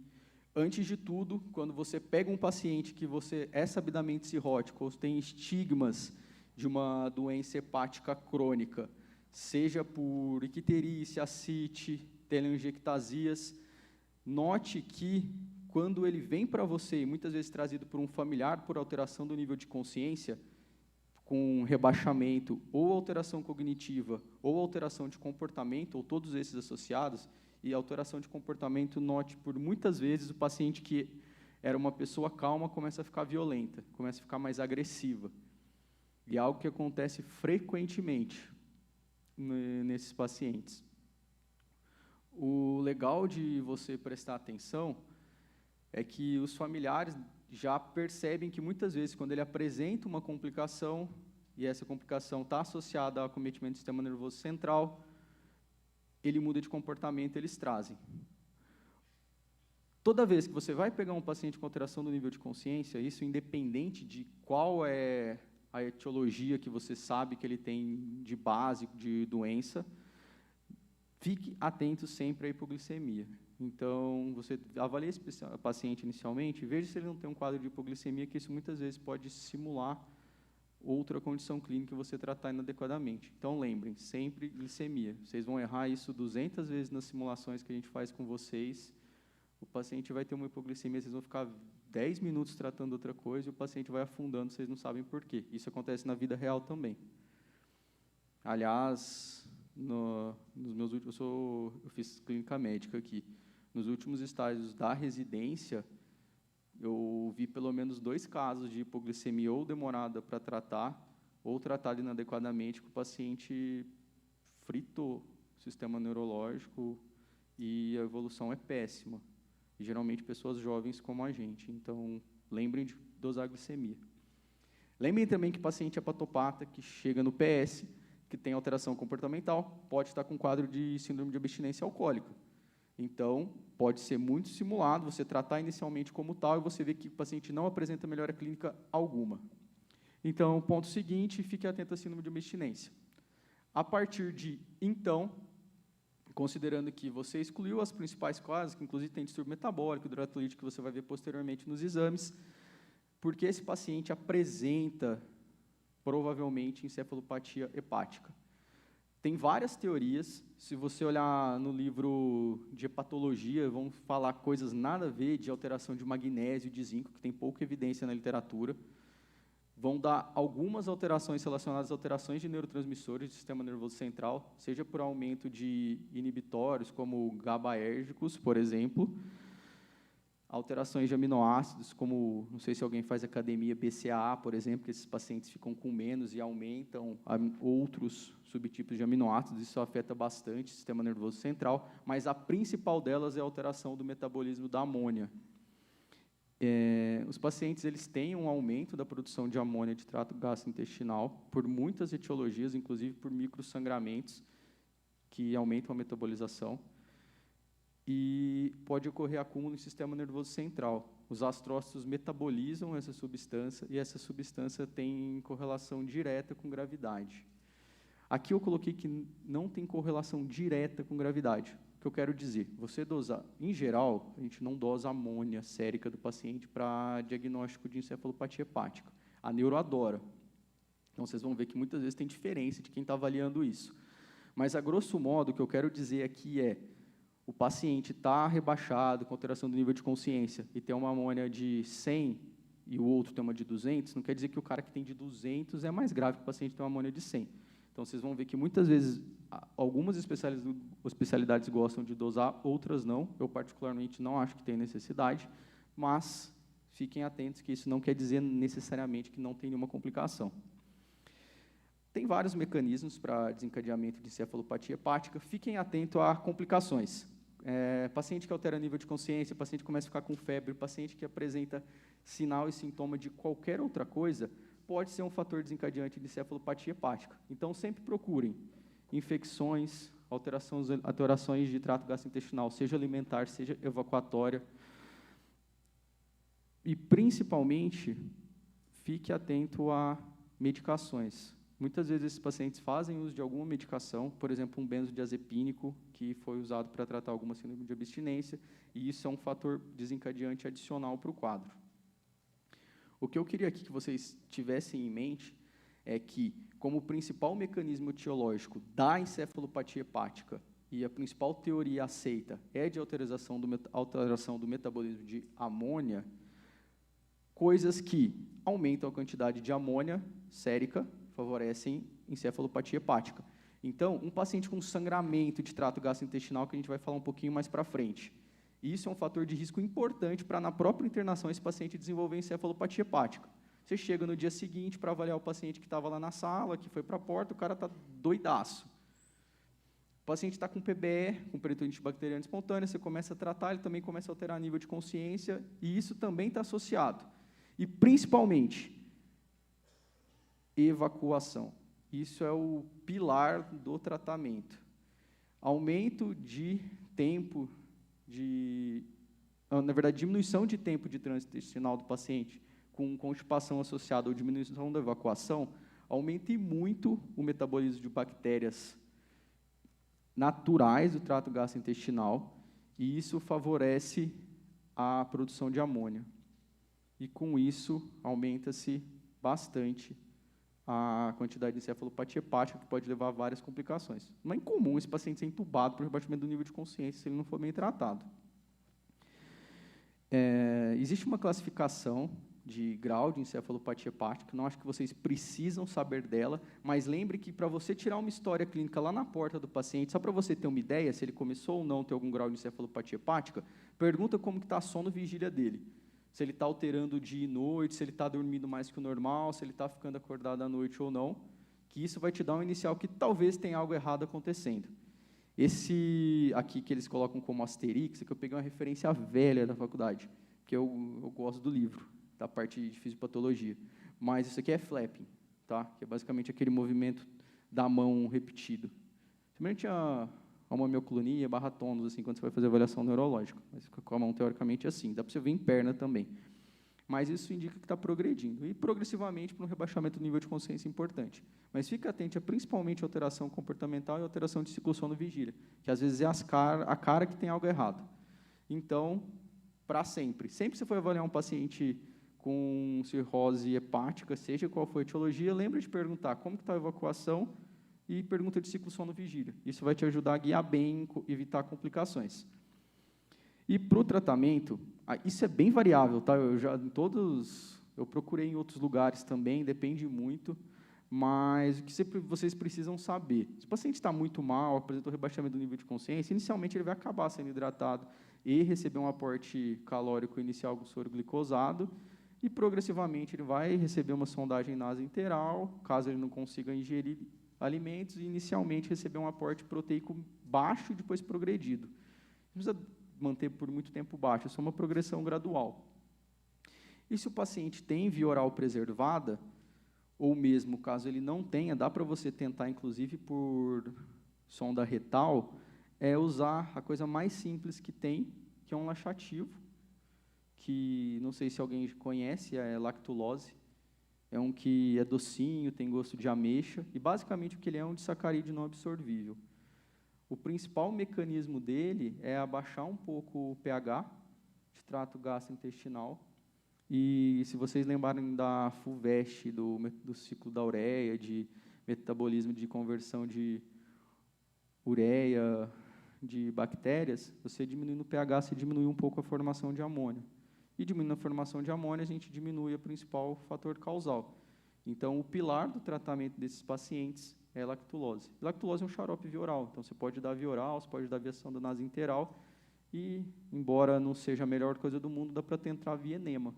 antes de tudo, quando você pega um paciente que você é sabidamente cirrótico ou tem estigmas de uma doença hepática crônica, seja por icterícia, ascite, telangiectasias, note que, quando ele vem para você, muitas vezes trazido por um familiar por alteração do nível de consciência, com rebaixamento ou alteração cognitiva ou alteração de comportamento, ou todos esses associados, e alteração de comportamento, note, por muitas vezes, o paciente que era uma pessoa calma começa a ficar violenta, começa a ficar mais agressiva. E é algo que acontece frequentemente nesses pacientes. O legal de você prestar atenção é que os familiares já percebem que, muitas vezes, quando ele apresenta uma complicação, e essa complicação está associada ao acometimento do sistema nervoso central, ele muda de comportamento, eles trazem. Toda vez que você vai pegar um paciente com alteração do nível de consciência, isso independente de qual é a etiologia que você sabe que ele tem de base, de doença, fique atento sempre à hipoglicemia. Então, você avalia esse paciente inicialmente, veja se ele não tem um quadro de hipoglicemia, que isso muitas vezes pode simular outra condição clínica que você tratar inadequadamente. Então, lembrem, sempre glicemia. Vocês vão errar isso 200 vezes nas simulações que a gente faz com vocês. O paciente vai ter uma hipoglicemia, vocês vão ficar 10 minutos tratando outra coisa e o paciente vai afundando, vocês não sabem por quê. Isso acontece na vida real também. Aliás, nos meus últimos, eu fiz clínica médica aqui. Nos últimos estágios da residência, eu vi pelo menos 2 casos de hipoglicemia ou demorada para tratar, ou tratada inadequadamente, que o paciente fritou o sistema neurológico e a evolução é péssima. E, geralmente, pessoas jovens como a gente. Então, lembrem de dosar a glicemia. Lembrem também que paciente hepatopata que chega no PS, que tem alteração comportamental, pode estar com quadro de síndrome de abstinência alcoólica. Então, pode ser muito simulado, você tratar inicialmente como tal e você vê que o paciente não apresenta melhora clínica alguma. Então, ponto seguinte, fique atento à síndrome de abstinência. A partir de então, considerando que você excluiu as principais causas, que inclusive tem distúrbio metabólico, hidrocolítico, que você vai ver posteriormente nos exames, porque esse paciente apresenta, provavelmente, encefalopatia hepática. Tem várias teorias, se você olhar no livro de hepatologia, vão falar coisas nada a ver de alteração de magnésio e de zinco, que tem pouca evidência na literatura. Vão dar algumas alterações relacionadas a alterações de neurotransmissores do sistema nervoso central, seja por aumento de inibitórios, como GABAérgicos, por exemplo, alterações de aminoácidos, como, não sei se alguém faz academia, BCAA, por exemplo, que esses pacientes ficam com menos e aumentam outros subtipos de aminoácidos, isso afeta bastante o sistema nervoso central, mas a principal delas é a alteração do metabolismo da amônia. Os pacientes eles têm um aumento da produção de amônia de trato gastrointestinal por muitas etiologias, inclusive por microsangramentos, que aumentam a metabolização. E pode ocorrer acúmulo no sistema nervoso central. Os astrócitos metabolizam essa substância e essa substância tem correlação direta com gravidade. Aqui eu coloquei que não tem correlação direta com gravidade. O que eu quero dizer? Você dosar, em geral, a gente não dosa amônia sérica do paciente para diagnóstico de encefalopatia hepática. A neuro adora. Então, vocês vão ver que muitas vezes tem diferença de quem está avaliando isso. Mas, a grosso modo, o que eu quero dizer aqui é o paciente está rebaixado com alteração do nível de consciência e tem uma amônia de 100 e o outro tem uma de 200, não quer dizer que o cara que tem de 200 é mais grave que o paciente que tem uma amônia de 100. Então, vocês vão ver que muitas vezes algumas especialidades gostam de dosar, outras não. Eu, particularmente, não acho que tem necessidade, mas fiquem atentos que isso não quer dizer necessariamente que não tem nenhuma complicação. Tem vários mecanismos para desencadeamento de encefalopatia hepática. Fiquem atentos a complicações. paciente que altera nível de consciência, paciente que começa a ficar com febre, paciente que apresenta sinal e sintoma de qualquer outra coisa, pode ser um fator desencadeante de cefalopatia hepática. Então, sempre procurem infecções, alterações de trato gastrointestinal, seja alimentar, seja evacuatória. E, principalmente, fique atento a medicações. Muitas vezes esses pacientes fazem uso de alguma medicação, por exemplo, um benzodiazepínico, que foi usado para tratar alguma síndrome de abstinência, e isso é um fator desencadeante adicional para o quadro. O que eu queria aqui que vocês tivessem em mente é que, como principal mecanismo etiológico da encefalopatia hepática, e a principal teoria aceita é de alteração do metabolismo de amônia, coisas que aumentam a quantidade de amônia sérica favorecem encefalopatia hepática. Então, um paciente com sangramento de trato gastrointestinal, que a gente vai falar um pouquinho mais para frente, isso é um fator de risco importante para, na própria internação, esse paciente desenvolver encefalopatia hepática. Você chega no dia seguinte para avaliar o paciente que estava lá na sala, que foi para a porta, o cara está doidaço. O paciente está com PBE, com peritonitis bacteriana espontânea, você começa a tratar, ele também começa a alterar nível de consciência, e isso também está associado. E, principalmente, evacuação. Isso é o pilar do tratamento. Aumento de tempo na verdade, diminuição de tempo de trânsito intestinal do paciente com constipação associada ou diminuição da evacuação, aumente muito o metabolismo de bactérias naturais do trato gastrointestinal, e isso favorece a produção de amônia. E, com isso, aumenta-se bastante a quantidade de encefalopatia hepática, que pode levar a várias complicações. Não é incomum esse paciente ser entubado por rebaixamento do nível de consciência, se ele não for bem tratado. Existe uma classificação de grau de encefalopatia hepática, não acho que vocês precisam saber dela, mas lembre que, para você tirar uma história clínica lá na porta do paciente, só para você ter uma ideia, se ele começou ou não a ter algum grau de encefalopatia hepática, pergunta como está a sono-vigília dele. Se ele está alterando dia e noite, se ele está dormindo mais que o normal, se ele está ficando acordado à noite ou não, que isso vai te dar um inicial que talvez tenha algo errado acontecendo. Esse aqui que eles colocam como asterix, que eu peguei uma referência velha da faculdade, que eu gosto do livro, da parte de fisiopatologia. Mas isso aqui é flapping, tá? Que é basicamente aquele movimento da mão repetido. Semelhante a uma mioclonia, barra tônus, assim, quando você vai fazer avaliação neurológica. Mas fica com a mão, teoricamente, assim. Dá para você ver em perna também. Mas isso indica que está progredindo. E, progressivamente, para um rebaixamento do nível de consciência importante. Mas fica atento a, principalmente, alteração comportamental e alteração de ciclo sono-vigília, que, às vezes, é a cara que tem algo errado. Então, para sempre. Sempre que você for avaliar um paciente com cirrose hepática, seja qual for a etiologia, lembra de perguntar como está a evacuação e pergunta de ciclo sono-vigília. Isso vai te ajudar a guiar bem, evitar complicações. E, para o tratamento, isso é bem variável, tá? Eu procurei em outros lugares também, depende muito, mas o que vocês precisam saber? Se o paciente está muito mal, apresentou rebaixamento do nível de consciência, inicialmente ele vai acabar sendo hidratado e receber um aporte calórico inicial com soro glicosado, e, progressivamente, ele vai receber uma sondagem nasointeral, caso ele não consiga ingerir alimentos, e, inicialmente, receber um aporte proteico baixo e depois progredido. Não precisa manter por muito tempo baixo, é só uma progressão gradual. E se o paciente tem via oral preservada, ou mesmo, caso ele não tenha, dá para você tentar, inclusive, por sonda retal, usar a coisa mais simples que tem, que é um laxativo, que não sei se alguém conhece, é lactulose. É um que é docinho, tem gosto de ameixa, e basicamente o que ele é um disacarídeo não absorvível. O principal mecanismo dele é abaixar um pouco o pH de trato gastrointestinal, e se vocês lembrarem da FUVEST, do ciclo da ureia, de metabolismo de conversão de ureia, de bactérias, você diminuindo o pH, você diminui um pouco a formação de amônia. E diminuindo a formação de amônia, a gente diminui o principal fator causal. Então, o pilar do tratamento desses pacientes é a lactulose. Lactulose é um xarope via oral, então você pode dar via oral, você pode dar via sonda nasointeral, e, embora não seja a melhor coisa do mundo, dá para tentar via enema.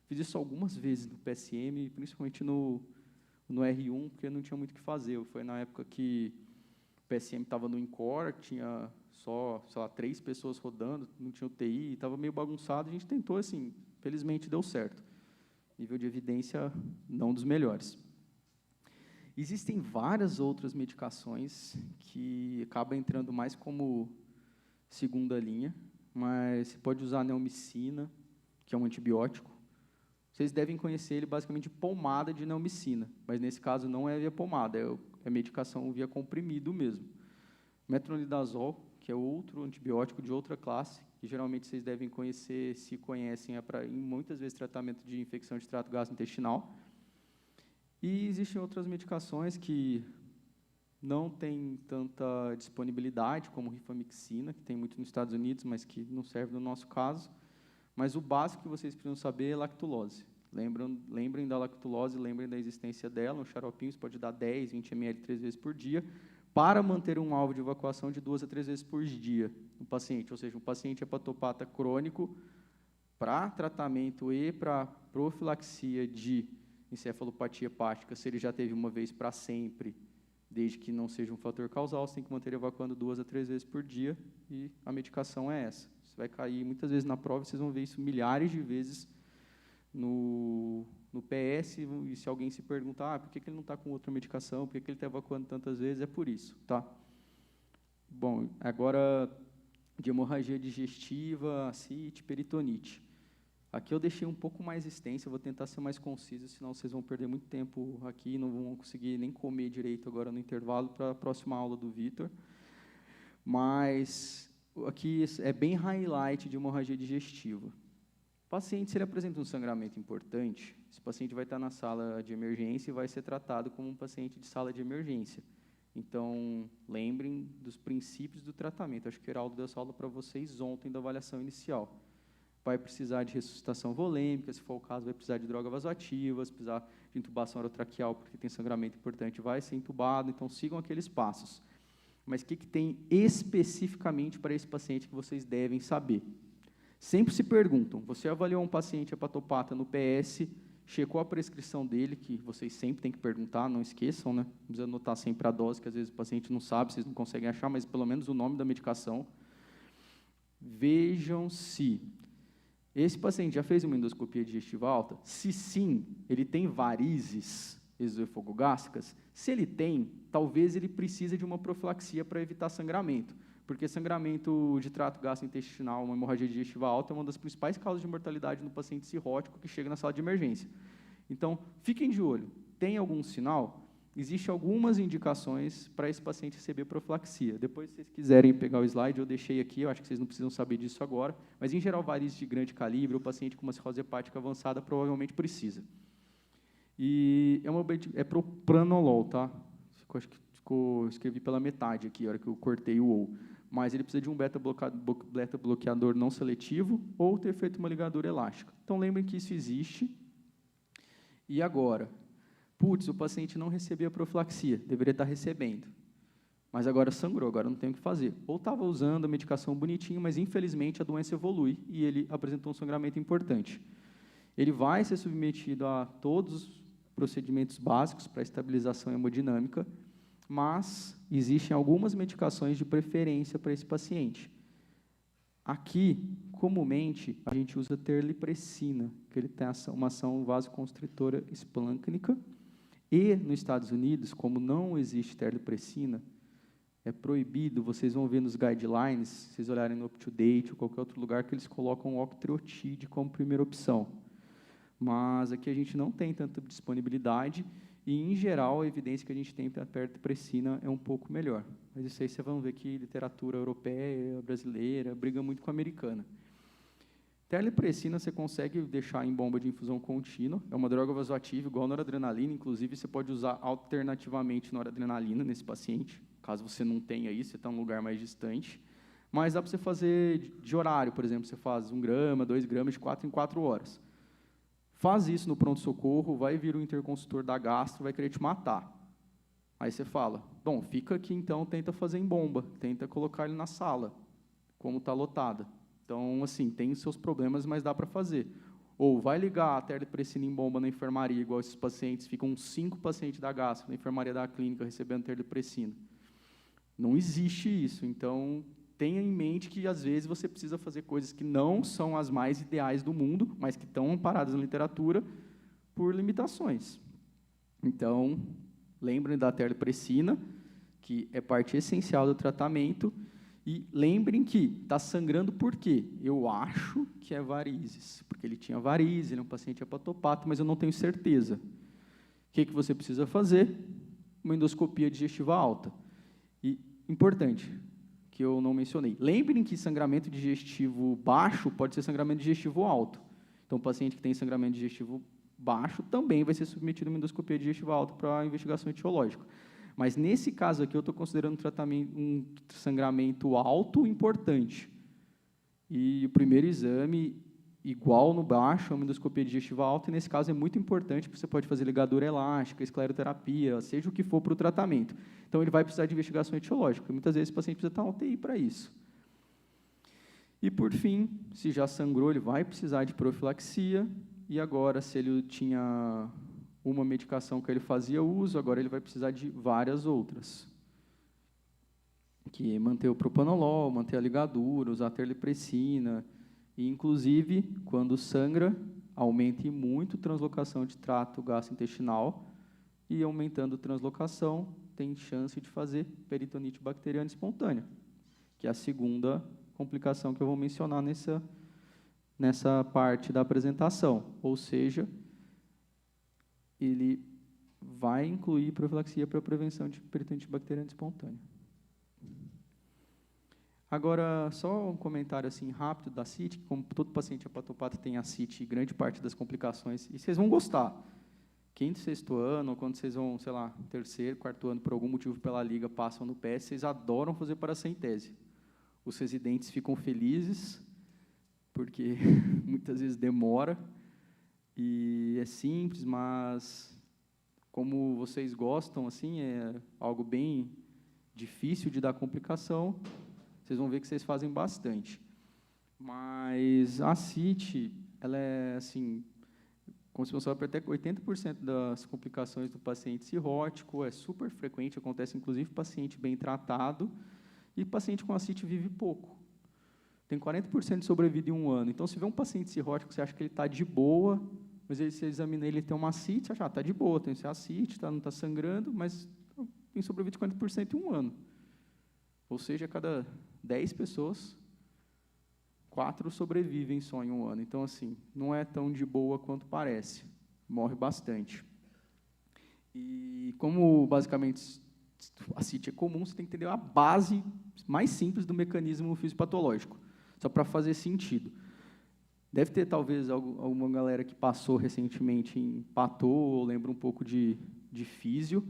Fiz isso algumas vezes no PSM, principalmente no R1, porque não tinha muito o que fazer. Foi na época que o PSM estava no INCOR, tinha só, sei lá, 3 pessoas rodando, não tinha UTI, estava meio bagunçado, a gente tentou, assim, felizmente deu certo. Nível de evidência não dos melhores. Existem várias outras medicações que acabam entrando mais como segunda linha, mas você pode usar a neomicina, que é um antibiótico. Vocês devem conhecer ele basicamente pomada de neomicina, mas nesse caso não é via pomada, é medicação via comprimido mesmo. Metronidazol, que é outro antibiótico de outra classe, que geralmente vocês devem conhecer, se conhecem, é para, muitas vezes, tratamento de infecção de trato gastrointestinal. E existem outras medicações que não têm tanta disponibilidade, como rifamicina, que tem muito nos Estados Unidos, mas que não serve no nosso caso. Mas o básico que vocês precisam saber é lactulose. Lembrem da lactulose, lembrem da existência dela. Um xaropinho você pode dar 10, 20 ml 3 vezes por dia, para manter um alvo de evacuação de 2 a 3 vezes por dia no paciente. Ou seja, um paciente hepatopata crônico, para tratamento e para profilaxia de encefalopatia hepática, se ele já teve uma vez para sempre, desde que não seja um fator causal, você tem que manter evacuando 2 a 3 vezes por dia, e a medicação é essa. Você vai cair muitas vezes na prova, vocês vão ver isso milhares de vezes no PS, e se alguém se perguntar, por que ele não está com outra medicação, por que ele está evacuando tantas vezes, é por isso, tá? Bom, agora, de hemorragia digestiva, ascite, peritonite. Aqui eu deixei um pouco mais extenso, eu vou tentar ser mais conciso, senão vocês vão perder muito tempo aqui, não vão conseguir nem comer direito agora no intervalo para a próxima aula do Vitor. Mas aqui é bem highlight de hemorragia digestiva. O paciente, se ele apresenta um sangramento importante, esse paciente vai estar na sala de emergência e vai ser tratado como um paciente de sala de emergência. Então, lembrem dos princípios do tratamento. Acho que o Heraldo deu essa aula para vocês ontem da avaliação inicial. Vai precisar de ressuscitação volêmica, se for o caso, vai precisar de droga vasoativa, se precisar de intubação orotraqueal, porque tem sangramento importante, vai ser intubado, então sigam aqueles passos. Mas o que tem especificamente para esse paciente que vocês devem saber? Sempre se perguntam, você avaliou um paciente hepatopata no PS, checou a prescrição dele, que vocês sempre têm que perguntar, não esqueçam, né? Não precisa anotar sempre a dose, que às vezes o paciente não sabe, vocês não conseguem achar, mas pelo menos o nome da medicação. Vejam se esse paciente já fez uma endoscopia digestiva alta? Se sim, ele tem varizes esofagogástricas? Se ele tem, talvez ele precise de uma profilaxia para evitar sangramento, porque sangramento de trato gastrointestinal, uma hemorragia digestiva alta, é uma das principais causas de mortalidade no paciente cirrótico que chega na sala de emergência. Então, fiquem de olho. Tem algum sinal? Existem algumas indicações para esse paciente receber profilaxia. Depois, se vocês quiserem pegar o slide, eu deixei aqui, eu acho que vocês não precisam saber disso agora, mas, em geral, varizes de grande calibre, o paciente com uma cirrose hepática avançada provavelmente precisa. E é propranolol, tá? Acho que escrevi pela metade aqui, a hora que eu cortei o ou. Mas ele precisa de um beta-bloqueador não seletivo ou ter feito uma ligadura elástica. Então, lembrem que isso existe. E agora? Putz, o paciente não recebia a profilaxia, deveria estar recebendo. Mas agora sangrou, agora não tem o que fazer. Ou estava usando a medicação bonitinho, mas, infelizmente, a doença evolui e ele apresentou um sangramento importante. Ele vai ser submetido a todos os procedimentos básicos para estabilização hemodinâmica, mas existem algumas medicações de preferência para esse paciente. Aqui, comumente, a gente usa terlipressina, que ele tem uma ação vasoconstritora esplâncnica, e, nos Estados Unidos, como não existe terlipressina, é proibido, vocês vão ver nos guidelines, se vocês olharem no UpToDate ou qualquer outro lugar, que eles colocam o octreotide como primeira opção. Mas aqui a gente não tem tanta disponibilidade, e, em geral, a evidência que a gente tem para a terlipressina é um pouco melhor. Mas isso aí vocês vão ver que literatura europeia, brasileira, briga muito com a americana. Terlipressina você consegue deixar em bomba de infusão contínua, é uma droga vasoativa igual a noradrenalina, inclusive você pode usar alternativamente noradrenalina nesse paciente, caso você não tenha isso, você está em um lugar mais distante. Mas dá para você fazer de horário, por exemplo, você faz 1 grama, 2 gramas de 4 em 4 horas. Faz isso no pronto-socorro, vai vir o interconsultor da gastro, vai querer te matar. Aí você fala, bom, fica aqui então, tenta fazer em bomba, tenta colocar ele na sala, como está lotada. Então, assim, tem seus problemas, mas dá para fazer. Ou vai ligar a terlipressina em bomba na enfermaria, igual esses pacientes, ficam 5 pacientes da gastro na enfermaria da clínica recebendo terlipressina. Não existe isso, então tenha em mente que, às vezes, você precisa fazer coisas que não são as mais ideais do mundo, mas que estão amparadas na literatura por limitações. Então, lembrem da terlipressina, que é parte essencial do tratamento, e lembrem que está sangrando por quê? Eu acho que é varizes, porque ele tinha varizes, ele é um paciente hepatopata, mas eu não tenho certeza. O que você precisa fazer? Uma endoscopia digestiva alta. E, importante, que eu não mencionei, lembrem que sangramento digestivo baixo pode ser sangramento digestivo alto. Então, o paciente que tem sangramento digestivo baixo também vai ser submetido a uma endoscopia digestiva alta para investigação etiológica. Mas, nesse caso aqui, eu estou considerando um sangramento alto importante. E o primeiro exame, igual no baixo, é uma endoscopia digestiva alta, e, nesse caso, é muito importante, porque você pode fazer ligadura elástica, escleroterapia, seja o que for para o tratamento. Então, ele vai precisar de investigação etiológica, e muitas vezes o paciente precisa estar na UTI para isso. E, por fim, se já sangrou, ele vai precisar de profilaxia, e agora, se ele tinha uma medicação que ele fazia uso, agora ele vai precisar de várias outras, que é manter o propanolol, manter a ligadura, usar a terlipressina, e, inclusive, quando sangra, aumente muito a translocação de trato gastrointestinal, e, aumentando a translocação, tem chance de fazer peritonite bacteriana espontânea, que é a segunda complicação que eu vou mencionar nessa parte da apresentação, ou seja, ele vai incluir profilaxia para a prevenção de peritonite bacteriana espontânea. Agora, só um comentário assim, rápido da CIT, que como todo paciente hepatopata tem a CIT, grande parte das complicações, e vocês vão gostar. Quinto, sexto ano, ou quando vocês vão, sei lá, terceiro, quarto ano, por algum motivo pela liga, passam no PS, vocês adoram fazer paracentese. Os residentes ficam felizes, porque muitas vezes demora, e é simples, mas como vocês gostam, assim, é algo bem difícil de dar complicação, vocês vão ver que vocês fazem bastante. Mas a CIT, ela é, assim, responsável por até 80% das complicações do paciente cirrótico, é super frequente, acontece inclusive paciente bem tratado, e paciente com a CIT vive pouco. Tem 40% de sobrevida em 1 ano. Então, se vê um paciente cirrótico, você acha que ele está de boa, mas aí você examina ele tem uma CIT, você acha, está de boa, tem a CIT, não está sangrando, mas tem sobrevida de 40% em 1 ano. Ou seja, a cada 10 pessoas, 4 sobrevivem só em 1 ano. Então, assim, não é tão de boa quanto parece. Morre bastante. E como, basicamente, a CIT é comum, você tem que entender a base mais simples do mecanismo fisiopatológico, só para fazer sentido. Deve ter, talvez, alguma galera que passou recentemente em patô, ou lembra um pouco de físio,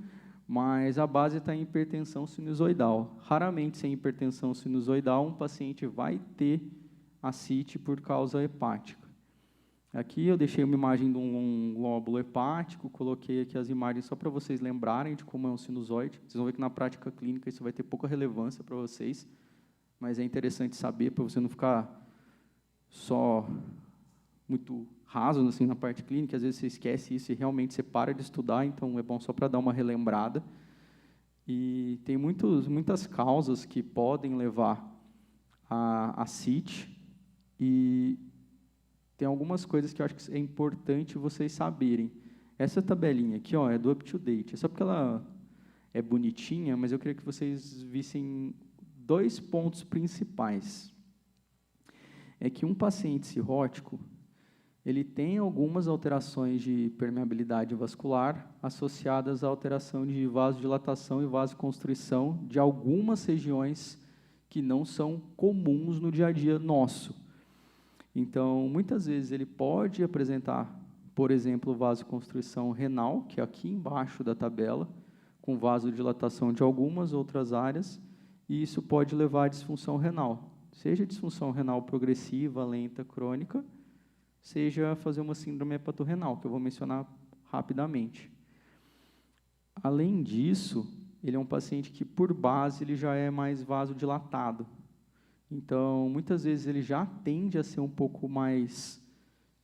mas a base está em hipertensão sinusoidal. Raramente, sem hipertensão sinusoidal, um paciente vai ter a CIT por causa hepática. Aqui eu deixei uma imagem de um lóbulo hepático, coloquei aqui as imagens só para vocês lembrarem de como é um sinusoide. Vocês vão ver que na prática clínica isso vai ter pouca relevância para vocês, mas é interessante saber para você não ficar só muito raso assim, na parte clínica, às vezes você esquece isso e realmente você para de estudar, então é bom só para dar uma relembrada. E tem muitas causas que podem levar a CIT, e tem algumas coisas que eu acho que é importante vocês saberem. Essa tabelinha aqui, ó, é do up-to-date. É só porque ela é bonitinha, mas eu queria que vocês vissem 2 pontos principais. É que um paciente cirrótico, ele tem algumas alterações de permeabilidade vascular associadas à alteração de vasodilatação e vasoconstrição de algumas regiões que não são comuns no dia a dia nosso. Então, muitas vezes ele pode apresentar, por exemplo, vasoconstrição renal, que é aqui embaixo da tabela, com vasodilatação de algumas outras áreas, e isso pode levar à disfunção renal, seja disfunção renal progressiva, lenta, crônica, seja fazer uma síndrome hepatorrenal, que eu vou mencionar rapidamente. Além disso, ele é um paciente que, por base, ele já é mais vasodilatado. Então, muitas vezes, ele já tende a ser um pouco mais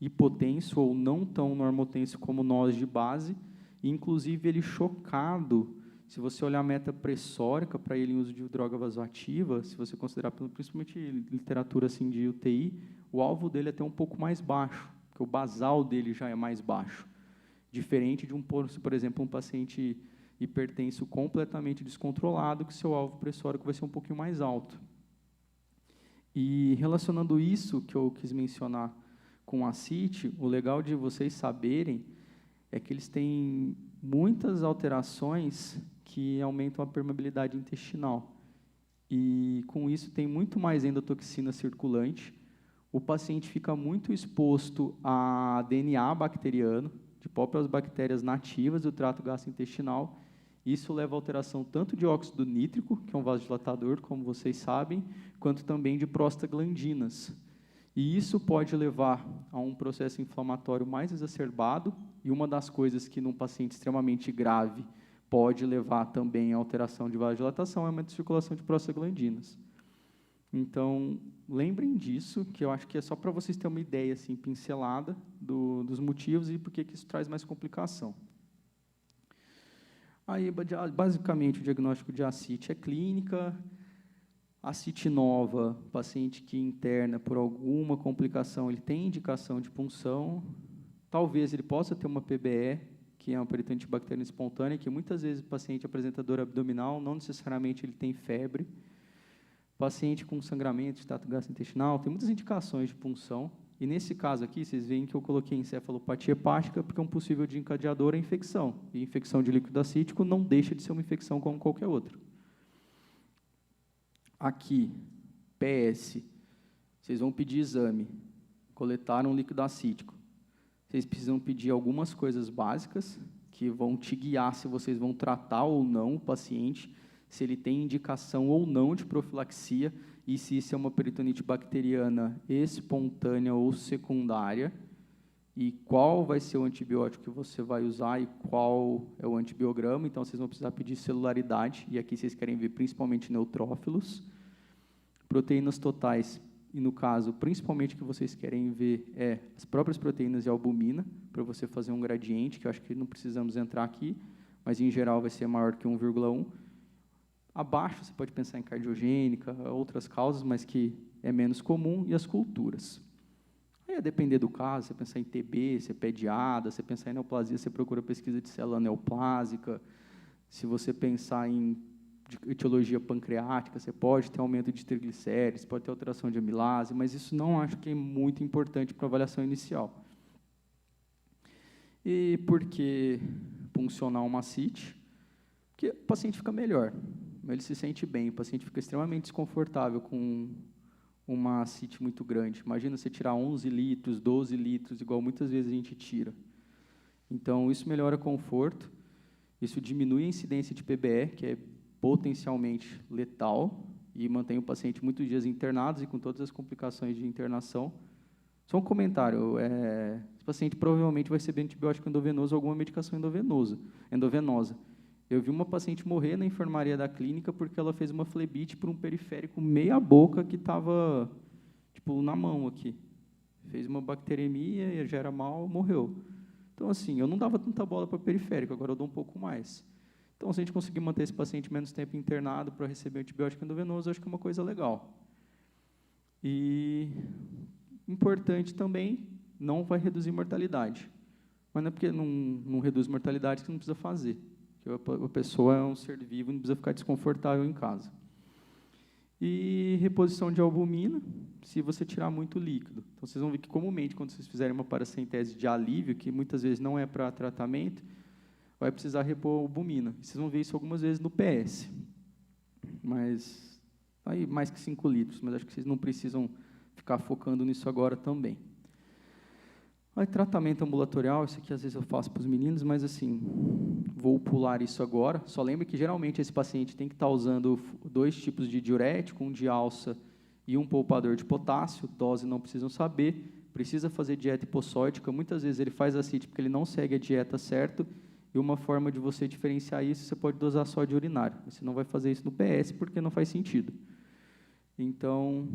hipotenso ou não tão normotenso como nós de base, e, inclusive, ele chocado, se você olhar a meta pressórica para ele em uso de droga vasoativa, se você considerar principalmente literatura assim, de UTI, o alvo dele é até um pouco mais baixo, porque o basal dele já é mais baixo. Diferente de, por exemplo, um paciente hipertenso completamente descontrolado, que seu alvo pressórico vai ser um pouquinho mais alto. E relacionando isso que eu quis mencionar com a CIT, o legal de vocês saberem é que eles têm muitas alterações que aumentam a permeabilidade intestinal. E, com isso, tem muito mais endotoxina circulante. O paciente fica muito exposto a DNA bacteriano, de próprias bactérias nativas do trato gastrointestinal. Isso leva à alteração tanto de óxido nítrico, que é um vasodilatador, como vocês sabem, quanto também de prostaglandinas. E isso pode levar a um processo inflamatório mais exacerbado, e uma das coisas que, num paciente extremamente grave, pode levar também à alteração de vasodilatação é a aumento de circulação de prostaglandinas. Então, lembrem disso, que eu acho que é só para vocês terem uma ideia assim, pincelada dos motivos e por que isso traz mais complicação. Aí, basicamente, o diagnóstico de ascite é clínica. Ascite nova, paciente que interna por alguma complicação, ele tem indicação de punção. Talvez ele possa ter uma PBE, que é uma peritoniite bacteriana espontânea, que muitas vezes o paciente apresenta dor abdominal, não necessariamente ele tem febre. Paciente com sangramento de trato gastrointestinal, tem muitas indicações de punção. E, nesse caso aqui, vocês veem que eu coloquei encefalopatia hepática, porque um possível desencadeador é a infecção. E infecção de líquido acítico não deixa de ser uma infecção como qualquer outra. Aqui, PS, vocês vão pedir exame, coletaram líquido acítico. Vocês precisam pedir algumas coisas básicas, que vão te guiar se vocês vão tratar ou não o paciente, se ele tem indicação ou não de profilaxia, e se isso é uma peritonite bacteriana espontânea ou secundária, e qual vai ser o antibiótico que você vai usar e qual é o antibiograma. Então, vocês vão precisar pedir celularidade, e aqui vocês querem ver principalmente neutrófilos. Proteínas totais, e no caso, principalmente o que vocês querem ver é as próprias proteínas e albumina, para você fazer um gradiente, que eu acho que não precisamos entrar aqui, mas em geral vai ser maior que 1,1. Abaixo, você pode pensar em cardiogênica, outras causas, mas que é menos comum, e as culturas. Aí, a depender do caso, você pensar em TB, você pede ADA, você pensar em neoplasia, você procura pesquisa de célula neoplásica. Se você pensar em etiologia pancreática, você pode ter aumento de triglicéridos, pode ter alteração de amilase, mas isso não acho que é muito importante para a avaliação inicial. E por que puncionar uma ascite? Porque o paciente fica melhor, ele se sente bem, o paciente fica extremamente desconfortável com uma ascite muito grande. Imagina você tirar 11 litros, 12 litros, igual muitas vezes a gente tira. Então, isso melhora o conforto, isso diminui a incidência de PBE, que é potencialmente letal, e mantém o paciente muitos dias internados e com todas as complicações de internação. Só um comentário, esse paciente provavelmente vai receber antibiótico endovenoso ou alguma medicação endovenosa. Eu vi uma paciente morrer na enfermaria da clínica porque ela fez uma flebite por um periférico meia boca que estava, tipo, na mão aqui. Fez uma bacteremia, já era mal, morreu. Então, assim, eu não dava tanta bola para o periférico, agora eu dou um pouco mais. Então, se a gente conseguir manter esse paciente menos tempo internado para receber antibiótico endovenoso, acho que é uma coisa legal. E, importante também, não vai reduzir mortalidade. Mas não é porque não reduz mortalidade que não precisa fazer. A pessoa é um ser vivo e não precisa ficar desconfortável em casa. E reposição de albumina, se você tirar muito líquido. Então, vocês vão ver que, comumente, quando vocês fizerem uma paracentese de alívio, que muitas vezes não é para tratamento, vai precisar repor albumina. Vocês vão ver isso algumas vezes no PS. Mas, aí, mais que 5 litros, mas acho que vocês não precisam ficar focando nisso agora também. Aí, tratamento ambulatorial, isso aqui às vezes eu faço para os meninos, mas assim, vou pular isso agora. Só lembre que, geralmente, esse paciente tem que estar usando 2 tipos de diurético, um de alça e um poupador de potássio. Dose não precisam saber. Precisa fazer dieta hipossódica. Muitas vezes ele faz ascite porque ele não segue a dieta certa. E uma forma de você diferenciar isso, você pode dosar só de urinário. Você não vai fazer isso no PS porque não faz sentido. Então,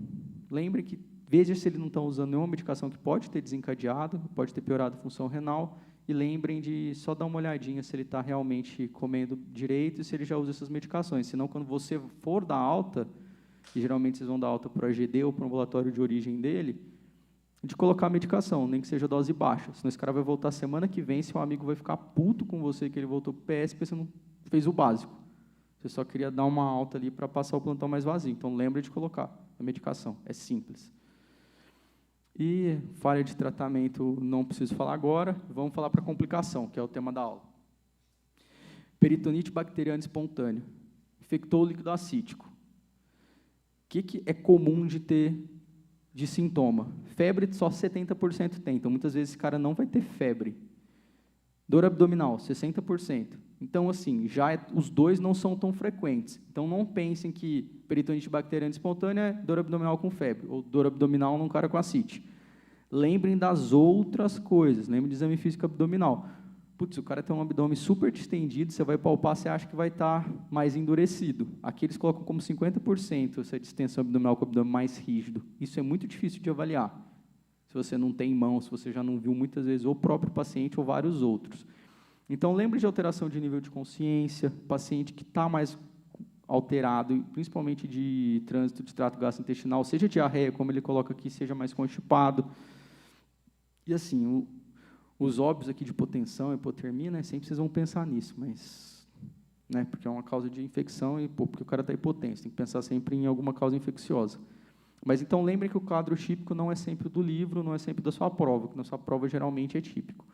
lembre que veja se ele não está usando nenhuma medicação que pode ter desencadeado, pode ter piorado a função renal, e lembrem de só dar uma olhadinha se ele está realmente comendo direito e se ele já usa essas medicações. Senão, quando você for dar alta, e geralmente vocês vão dar alta para o AGD ou para o ambulatório de origem dele, de colocar a medicação, nem que seja dose baixa. Senão esse cara vai voltar semana que vem, seu amigo vai ficar puto com você que ele voltou para o PS porque você não fez o básico. Você só queria dar uma alta ali para passar o plantão mais vazio. Então, lembre de colocar a medicação. É simples. E falha de tratamento, não preciso falar agora. Vamos falar para complicação, que é o tema da aula. Peritonite bacteriana espontânea. Infectou o líquido acítico. O que é comum de ter de sintoma? Febre, só 70% tem. Então, muitas vezes, esse cara não vai ter febre. Dor abdominal, 60%. Então, assim, os dois não são tão frequentes. Então, não pensem que peritonite bacteriana espontânea é dor abdominal com febre, ou dor abdominal num cara com ascite. Lembrem das outras coisas. Lembrem do exame físico abdominal. Putz, o cara tem um abdômen super distendido, você vai palpar, você acha que vai estar mais endurecido. Aqui eles colocam como 50% essa distensão abdominal com o abdômen mais rígido. Isso é muito difícil de avaliar. Se você não tem mão, se você já não viu muitas vezes o próprio paciente ou vários outros. Então, lembre de alteração de nível de consciência, paciente que está mais alterado, principalmente de trânsito de trato gastrointestinal, seja diarreia, como ele coloca aqui, seja mais constipado. E, assim, os óbvios aqui de hipotensão, hipotermia, né, sempre vocês vão pensar nisso, mas, né, porque é uma causa de infecção e porque o cara está hipotenso, tem que pensar sempre em alguma causa infecciosa. Mas, então, lembrem que o quadro típico não é sempre do livro, não é sempre da sua prova, que na sua prova geralmente é típico.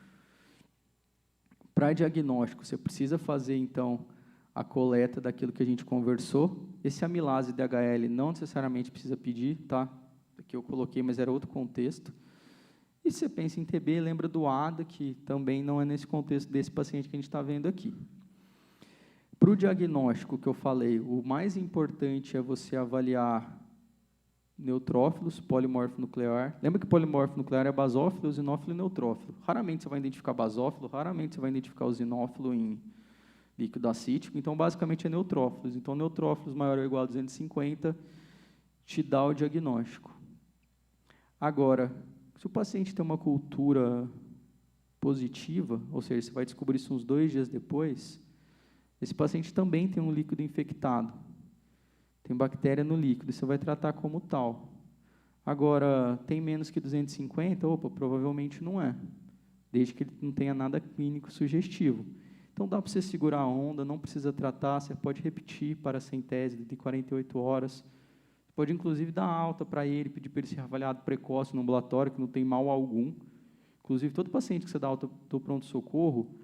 Para diagnóstico, você precisa fazer, então, a coleta daquilo que a gente conversou. Esse amilase DHL não necessariamente precisa pedir, tá? Aqui eu coloquei, mas era outro contexto. E se você pensa em TB, lembra do ADA, que também não é nesse contexto desse paciente que a gente está vendo aqui. Para o diagnóstico que eu falei, o mais importante é você avaliar neutrófilos, polimorfo nuclear. Lembra que polimorfo nuclear é basófilo, eosinófilo e neutrófilo. Raramente você vai identificar basófilo, raramente você vai identificar eosinófilo em líquido acítico. Então, basicamente, é neutrófilos. Então, neutrófilos maior ou igual a 250 te dá o diagnóstico. Agora, se o paciente tem uma cultura positiva, ou seja, você vai descobrir isso uns 2 dias depois, esse paciente também tem um líquido infectado. Tem bactéria no líquido, você vai tratar como tal. Agora, tem menos que 250? Opa, provavelmente não é, desde que ele não tenha nada clínico sugestivo. Então, dá para você segurar a onda, não precisa tratar, você pode repetir para a centésima de 48 horas. Pode, inclusive, dar alta para ele, pedir para ele ser avaliado precoce no ambulatório, que não tem mal algum. Inclusive, todo paciente que você dá alta do pronto-socorro,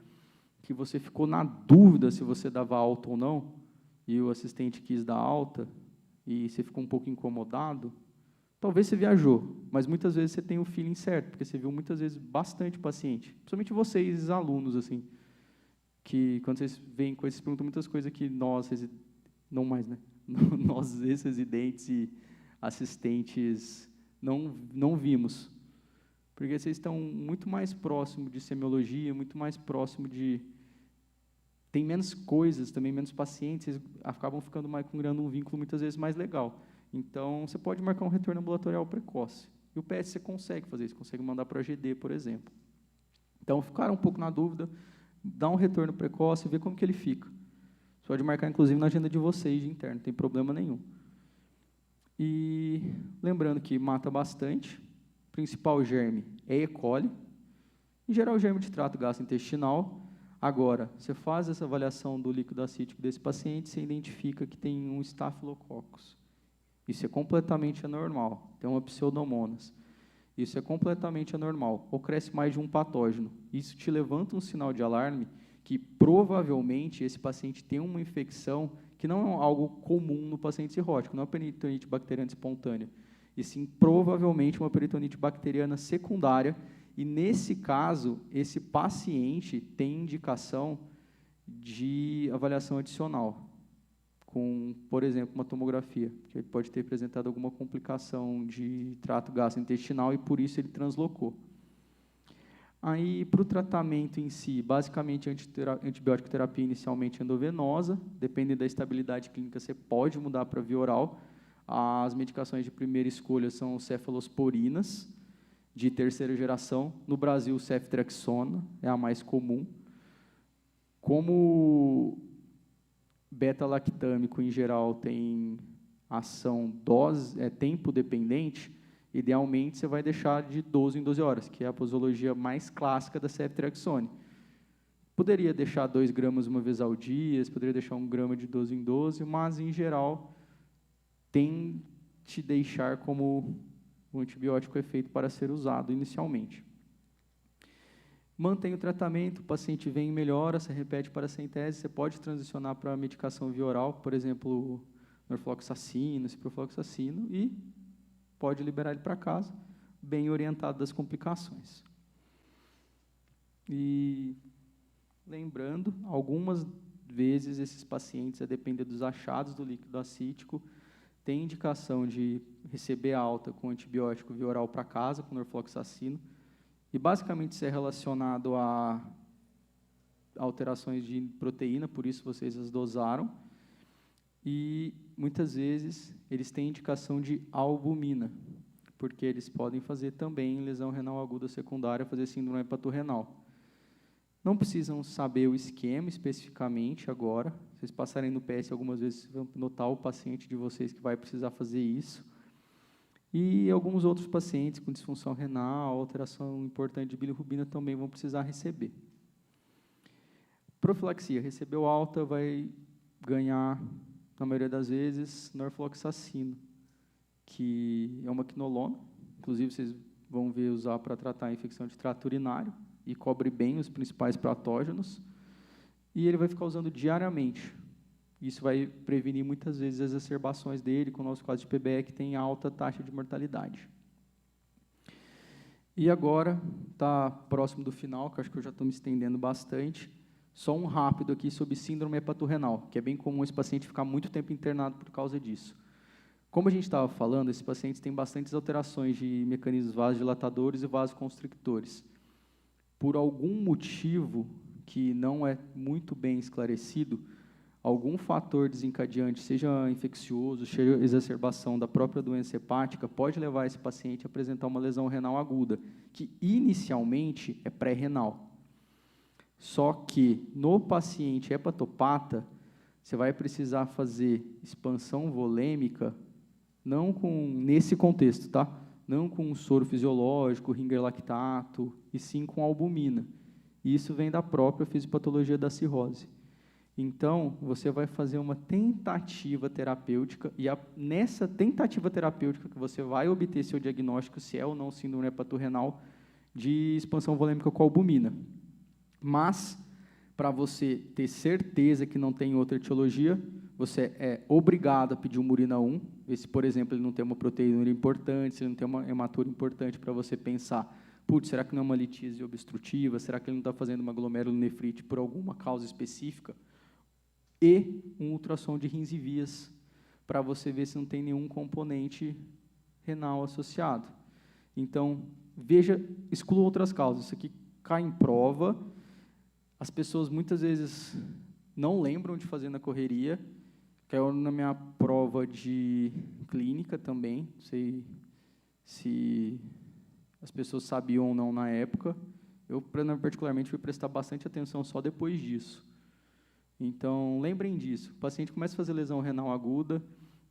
que você ficou na dúvida se você dava alta ou não, e o assistente quis dar alta, e você ficou um pouco incomodado, talvez você viajou, mas muitas vezes você tem o feeling certo, porque você viu muitas vezes bastante paciente, principalmente vocês, alunos, assim, que quando vocês veem coisas, vocês perguntam muitas coisas que nós, não mais, né? Nós, ex-residentes e assistentes, não vimos, porque vocês estão muito mais próximo de semiologia, muito mais próximo de... Tem menos coisas, também menos pacientes, eles acabam criando um vínculo muitas vezes mais legal. Então, você pode marcar um retorno ambulatorial precoce. E o PS você consegue fazer isso, consegue mandar para a AGD, por exemplo. Então, ficaram um pouco na dúvida, dá um retorno precoce e vê como que ele fica. Você pode marcar, inclusive, na agenda de vocês, de interno, não tem problema nenhum. E lembrando que mata bastante, o principal germe é E. coli, em geral, o germe de trato gastrointestinal. Agora, você faz essa avaliação do líquido acítico desse paciente, você identifica que tem um Staphylococcus. Isso é completamente anormal. Tem uma Pseudomonas. Isso é completamente anormal. Ou cresce mais de um patógeno. Isso te levanta um sinal de alarme que provavelmente esse paciente tem uma infecção que não é algo comum no paciente cirrótico, não é peritonite bacteriana espontânea, e sim provavelmente uma peritonite bacteriana secundária. E, nesse caso, esse paciente tem indicação de avaliação adicional, com, por exemplo, uma tomografia, que ele pode ter apresentado alguma complicação de trato gastrointestinal e, por isso, ele translocou. Aí, para o tratamento em si, basicamente, antibiótico terapia inicialmente endovenosa, dependendo da estabilidade clínica, você pode mudar para via oral. As medicações de primeira escolha são cefalosporinas, de terceira geração. No Brasil, ceftriaxona é a mais comum. Como beta-lactâmico, em geral, tem ação tempo dependente, idealmente você vai deixar de 12 em 12 horas, que é a posologia mais clássica da ceftriaxone. Poderia deixar 2 gramas uma vez ao dia, poderia deixar 1 grama de 12 em 12, mas, em geral, tente deixar como o antibiótico é feito para ser usado inicialmente. Mantém o tratamento, o paciente vem e melhora, você repete para a centese, você pode transicionar para a medicação via oral, por exemplo, norfloxacino, ciprofloxacino, e pode liberar ele para casa, bem orientado das complicações. E, lembrando, algumas vezes esses pacientes, a depender dos achados do líquido acítico, têm indicação de receber alta com antibiótico via oral para casa, com norfloxacino, e basicamente isso é relacionado a alterações de proteína, por isso vocês as dosaram, e muitas vezes eles têm indicação de albumina, porque eles podem fazer também lesão renal aguda secundária, fazer síndrome hepatorrenal. Não precisam saber o esquema especificamente agora. Vocês passarem no PS algumas vezes, vão notar o paciente de vocês que vai precisar fazer isso. E alguns outros pacientes com disfunção renal, alteração importante de bilirrubina também vão precisar receber. Profilaxia. Recebeu alta, vai ganhar, na maioria das vezes, norfloxacino, que é uma quinolona. Inclusive, vocês vão ver usar para tratar a infecção de trato urinário, e cobre bem os principais patógenos, e ele vai ficar usando diariamente. Isso vai prevenir muitas vezes as exacerbações dele, com o nosso caso de PBE, que tem alta taxa de mortalidade. E agora, está próximo do final, que eu acho que eu já estou me estendendo bastante, só um rápido aqui sobre síndrome hepatorrenal, que é bem comum esse paciente ficar muito tempo internado por causa disso. Como a gente estava falando, esses pacientes têm bastantes alterações de mecanismos vasodilatadores e vasoconstrictores. Por algum motivo que não é muito bem esclarecido, algum fator desencadeante, seja infeccioso, seja exacerbação da própria doença hepática, pode levar esse paciente a apresentar uma lesão renal aguda, que inicialmente é pré-renal. Só que no paciente hepatopata, você vai precisar fazer expansão volêmica, não nesse contexto, tá? Não com soro fisiológico, Ringer lactato, e sim com albumina. Isso vem da própria fisiopatologia da cirrose. Então, você vai fazer uma tentativa terapêutica, e nessa tentativa terapêutica que você vai obter seu diagnóstico, se é ou não síndrome hepatorrenal, de expansão volêmica com albumina. Mas, para você ter certeza que não tem outra etiologia, você é obrigado a pedir uma urina 1, ver se, por exemplo, ele não tem uma proteína importante, se ele não tem uma hematura importante para você pensar, putz, será que não é uma litise obstrutiva? Será que ele não está fazendo uma glomerulonefrite por alguma causa específica? E um ultrassom de rins e vias, para você ver se não tem nenhum componente renal associado. Então, exclua outras causas. Isso aqui cai em prova. As pessoas, muitas vezes, não lembram de fazer na correria. Caiu na minha prova de clínica também. Não sei se as pessoas sabiam ou não na época. Eu, particularmente, fui prestar bastante atenção só depois disso. Então, lembrem disso. O paciente começa a fazer lesão renal aguda,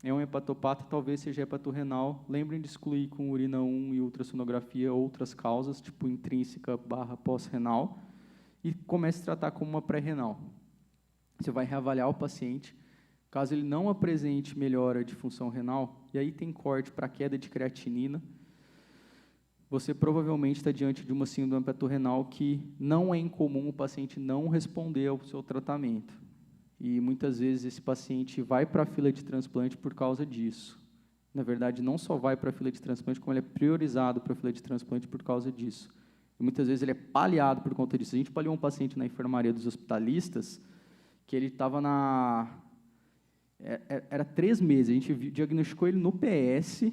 é um hepatopata, talvez seja hepatorrenal. Lembrem de excluir com urina 1 e ultrassonografia outras causas, tipo intrínseca / pós-renal, e comece a tratar como uma pré-renal. Você vai reavaliar o paciente. Caso ele não apresente melhora de função renal, e aí tem corte para queda de creatinina, você provavelmente está diante de uma síndrome hepatorrenal que não é incomum o paciente não responder ao seu tratamento. E, muitas vezes, esse paciente vai para a fila de transplante por causa disso. Na verdade, não só vai para a fila de transplante, como ele é priorizado para a fila de transplante por causa disso. E, muitas vezes, ele é paliado por conta disso. A gente paliou um paciente na enfermaria dos hospitalistas, que ele estava era 3 meses, a gente diagnosticou ele no PS.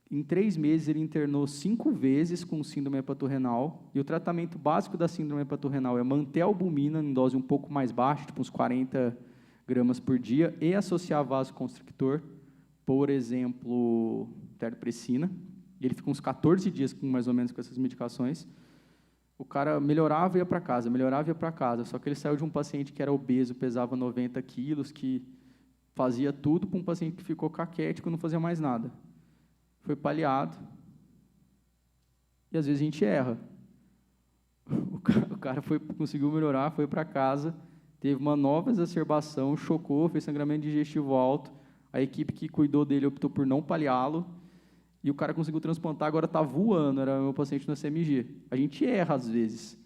Em 3 meses, ele internou 5 vezes com síndrome hepatorrenal, e o tratamento básico da síndrome hepatorrenal é manter a albumina em dose um pouco mais baixa, tipo uns 40 gramas por dia, e associar vasoconstrictor, por exemplo, terpressina, e ele fica uns 14 dias, mais ou menos, com essas medicações. O cara melhorava e ia para casa, melhorava e ia para casa. Só que ele saiu de um paciente que era obeso, pesava 90 quilos, que fazia tudo, para um paciente que ficou caquético e não fazia mais nada. Foi paliado. E, às vezes, a gente erra. O cara conseguiu melhorar, foi para casa, teve uma nova exacerbação, chocou, fez sangramento digestivo alto. A equipe que cuidou dele optou por não paliá-lo. E o cara conseguiu transplantar, agora está voando, era meu paciente no CMG. A gente erra, às vezes,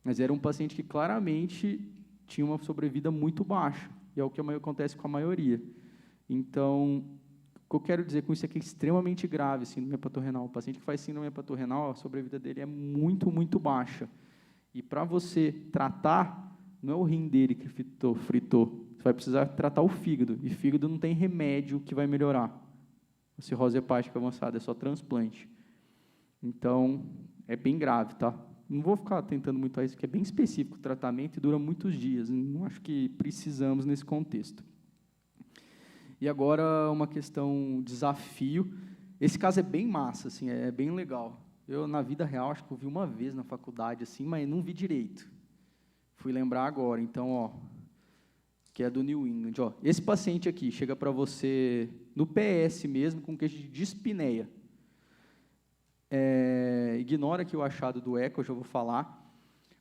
mas era um paciente que claramente tinha uma sobrevida muito baixa, e é o que acontece com a maioria. Então, o que eu quero dizer com isso é que é extremamente grave síndrome hepatorrenal. O paciente que faz síndrome hepatorrenal, a sobrevida dele é muito, muito baixa. E para você tratar, não é o rim dele que fritou, você vai precisar tratar o fígado, e fígado não tem remédio que vai melhorar. A cirrose hepática avançada é só transplante. Então, é bem grave, tá? Não vou ficar tentando muito a isso, porque é bem específico o tratamento e dura muitos dias. Não acho que precisamos nesse contexto. E agora, uma questão, desafio. Esse caso é bem massa, assim, é bem legal. Eu, na vida real, acho que eu vi uma vez na faculdade, assim, mas não vi direito. Fui lembrar agora. Então, ó, que é do New England. Ó, esse paciente aqui chega para você no PS mesmo, com queixa de dispneia. Ignora aqui o achado do eco, eu já vou falar.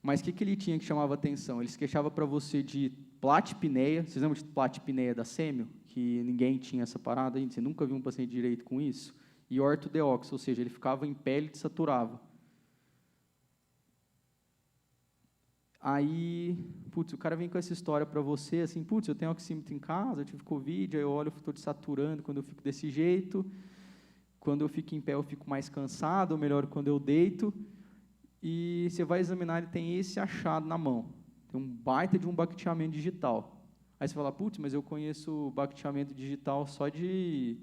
Mas o que ele tinha que chamava atenção? Ele se queixava para você de platipneia. Vocês lembram de platipneia da sêmio? Que ninguém tinha essa parada, você nunca viu um paciente direito com isso? E ortodeoxia, ou seja, ele ficava em pele e desaturava. Aí, putz, o cara vem com essa história para você, assim, putz, eu tenho oxímetro em casa, eu tive Covid, aí eu olho, eu estou desaturando quando eu fico desse jeito, quando eu fico em pé eu fico mais cansado, ou melhor, quando eu deito, e você vai examinar, ele tem esse achado na mão, tem um baita de um bacteamento digital. Aí você fala, putz, mas eu conheço bacteamento digital só de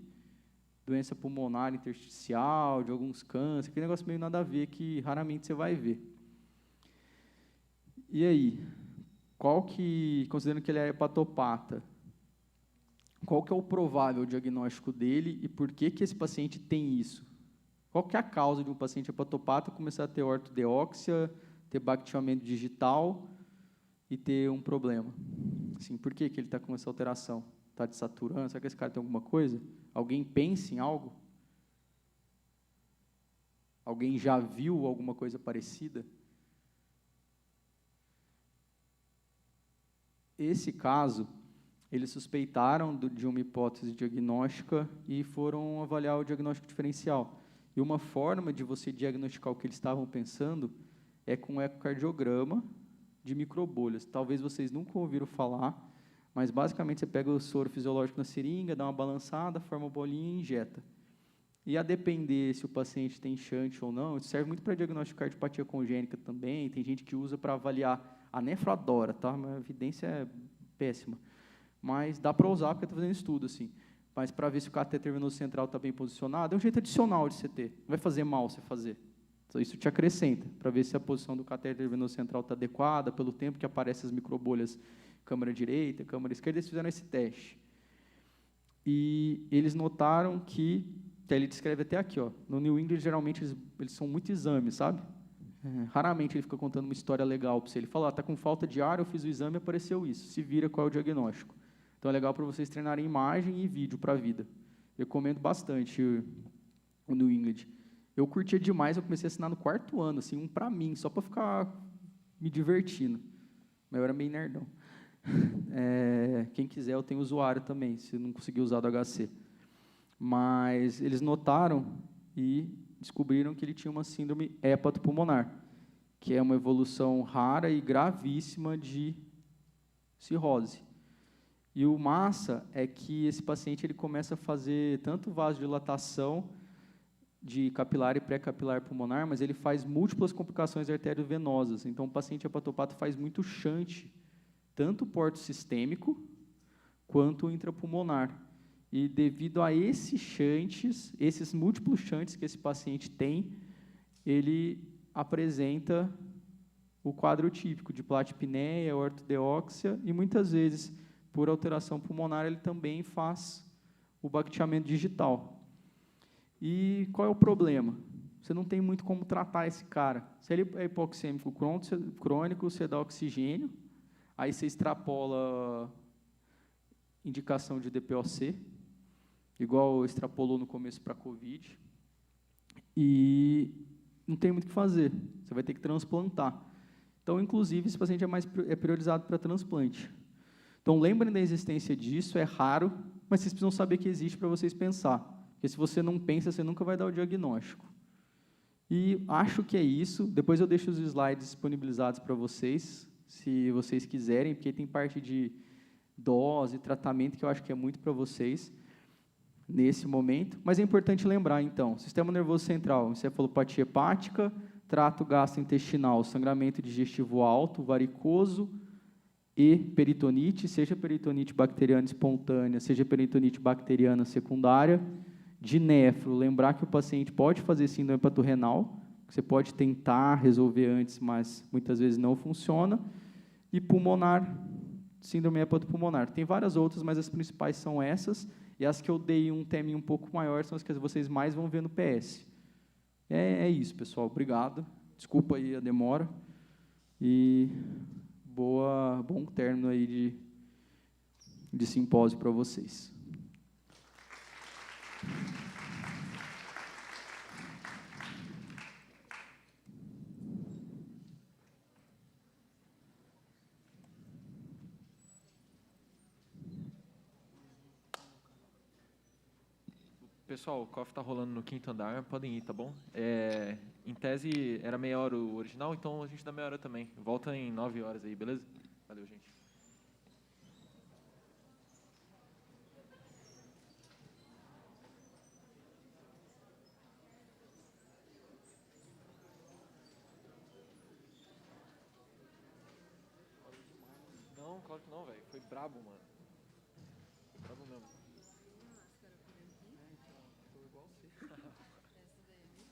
doença pulmonar intersticial, de alguns cânceres, aquele negócio meio nada a ver, que raramente você vai ver. E aí, considerando que ele é hepatopata, qual que é o provável diagnóstico dele e por que esse paciente tem isso? Qual que é a causa de um paciente hepatopata começar a ter ortodeóxia, ter bacteamento digital e ter um problema? Assim, por que ele está com essa alteração? Está desaturando? Será que esse cara tem alguma coisa? Alguém pensa em algo? Alguém já viu alguma coisa parecida? Esse caso, eles suspeitaram de uma hipótese diagnóstica e foram avaliar o diagnóstico diferencial. E uma forma de você diagnosticar o que eles estavam pensando é com um ecocardiograma de microbolhas. Talvez vocês nunca ouviram falar, mas basicamente você pega o soro fisiológico na seringa, dá uma balançada, forma uma bolinha e injeta. E a depender se o paciente tem shunt ou não, isso serve muito para diagnosticar cardiopatia congênita também, tem gente que usa para avaliar. A nefro adora, tá? A evidência é péssima. Mas dá para usar, porque está fazendo estudo, assim. Mas para ver se o catéter venoso central está bem posicionado, é um jeito adicional de você ter. Não vai fazer mal você fazer. Então, isso te acrescenta, para ver se a posição do catéter venoso central está adequada, pelo tempo que aparecem as microbolhas, câmara direita, câmara esquerda, eles fizeram esse teste. E eles notaram que ele descreve até aqui, ó, no New England, geralmente, eles são muito exames, sabe? Raramente ele fica contando uma história legal para você. Ele fala, está com falta de ar, eu fiz o exame e apareceu isso. Se vira qual é o diagnóstico. Então, é legal para vocês treinarem imagem e vídeo para a vida. Eu recomendo bastante o New England. Eu curtia demais, eu comecei a assinar no 4º ano, assim, um para mim, só para ficar me divertindo. Mas eu era meio nerdão. Quem quiser, eu tenho usuário também, se não conseguir usar do HC. Mas eles notaram e descobriram que ele tinha uma síndrome hepatopulmonar, que é uma evolução rara e gravíssima de cirrose. E o massa é que esse paciente ele começa a fazer tanto vasodilatação de capilar e pré-capilar pulmonar, mas ele faz múltiplas complicações arteriovenosas. Então, o paciente hepatopata faz muito shunt, tanto porto sistêmico quanto intrapulmonar. E devido a esses shunts, esses múltiplos shunts que esse paciente tem, ele apresenta o quadro típico de platipneia, ortodeóxia, e muitas vezes, por alteração pulmonar, ele também faz o bacteamento digital. E qual é o problema? Você não tem muito como tratar esse cara. Se ele é hipoxêmico crônico, você dá oxigênio, aí você extrapola indicação de DPOC, igual extrapolou no começo para a COVID, e não tem muito o que fazer. Você vai ter que transplantar. Então, inclusive, esse paciente é priorizado para transplante. Então, lembrem da existência disso, é raro, mas vocês precisam saber que existe para vocês pensar. Porque se você não pensa, você nunca vai dar o diagnóstico. E acho que é isso. Depois eu deixo os slides disponibilizados para vocês, se vocês quiserem, porque tem parte de dose, tratamento, que eu acho que é muito para vocês nesse momento. Mas é importante lembrar, então, sistema nervoso central, encefalopatia hepática, trato gastrointestinal, sangramento digestivo alto, varicoso e peritonite, seja peritonite bacteriana espontânea, seja peritonite bacteriana secundária. De nefro, lembrar que o paciente pode fazer síndrome hepatorrenal, você pode tentar resolver antes, mas muitas vezes não funciona. E pulmonar, síndrome hepatopulmonar. Tem várias outras, mas as principais são essas, e as que eu dei um teminho um pouco maior são as que vocês mais vão ver no PS. É isso, pessoal. Obrigado. Desculpa aí a demora. E bom término aí de simpósio para vocês. Pessoal, o COF está rolando no 5º andar, podem ir, tá bom? Em tese, era meia hora o original, então a gente dá meia hora também. Volta em 9 horas aí, beleza? Valeu, gente. Não, claro que não, velho. Foi brabo, mano.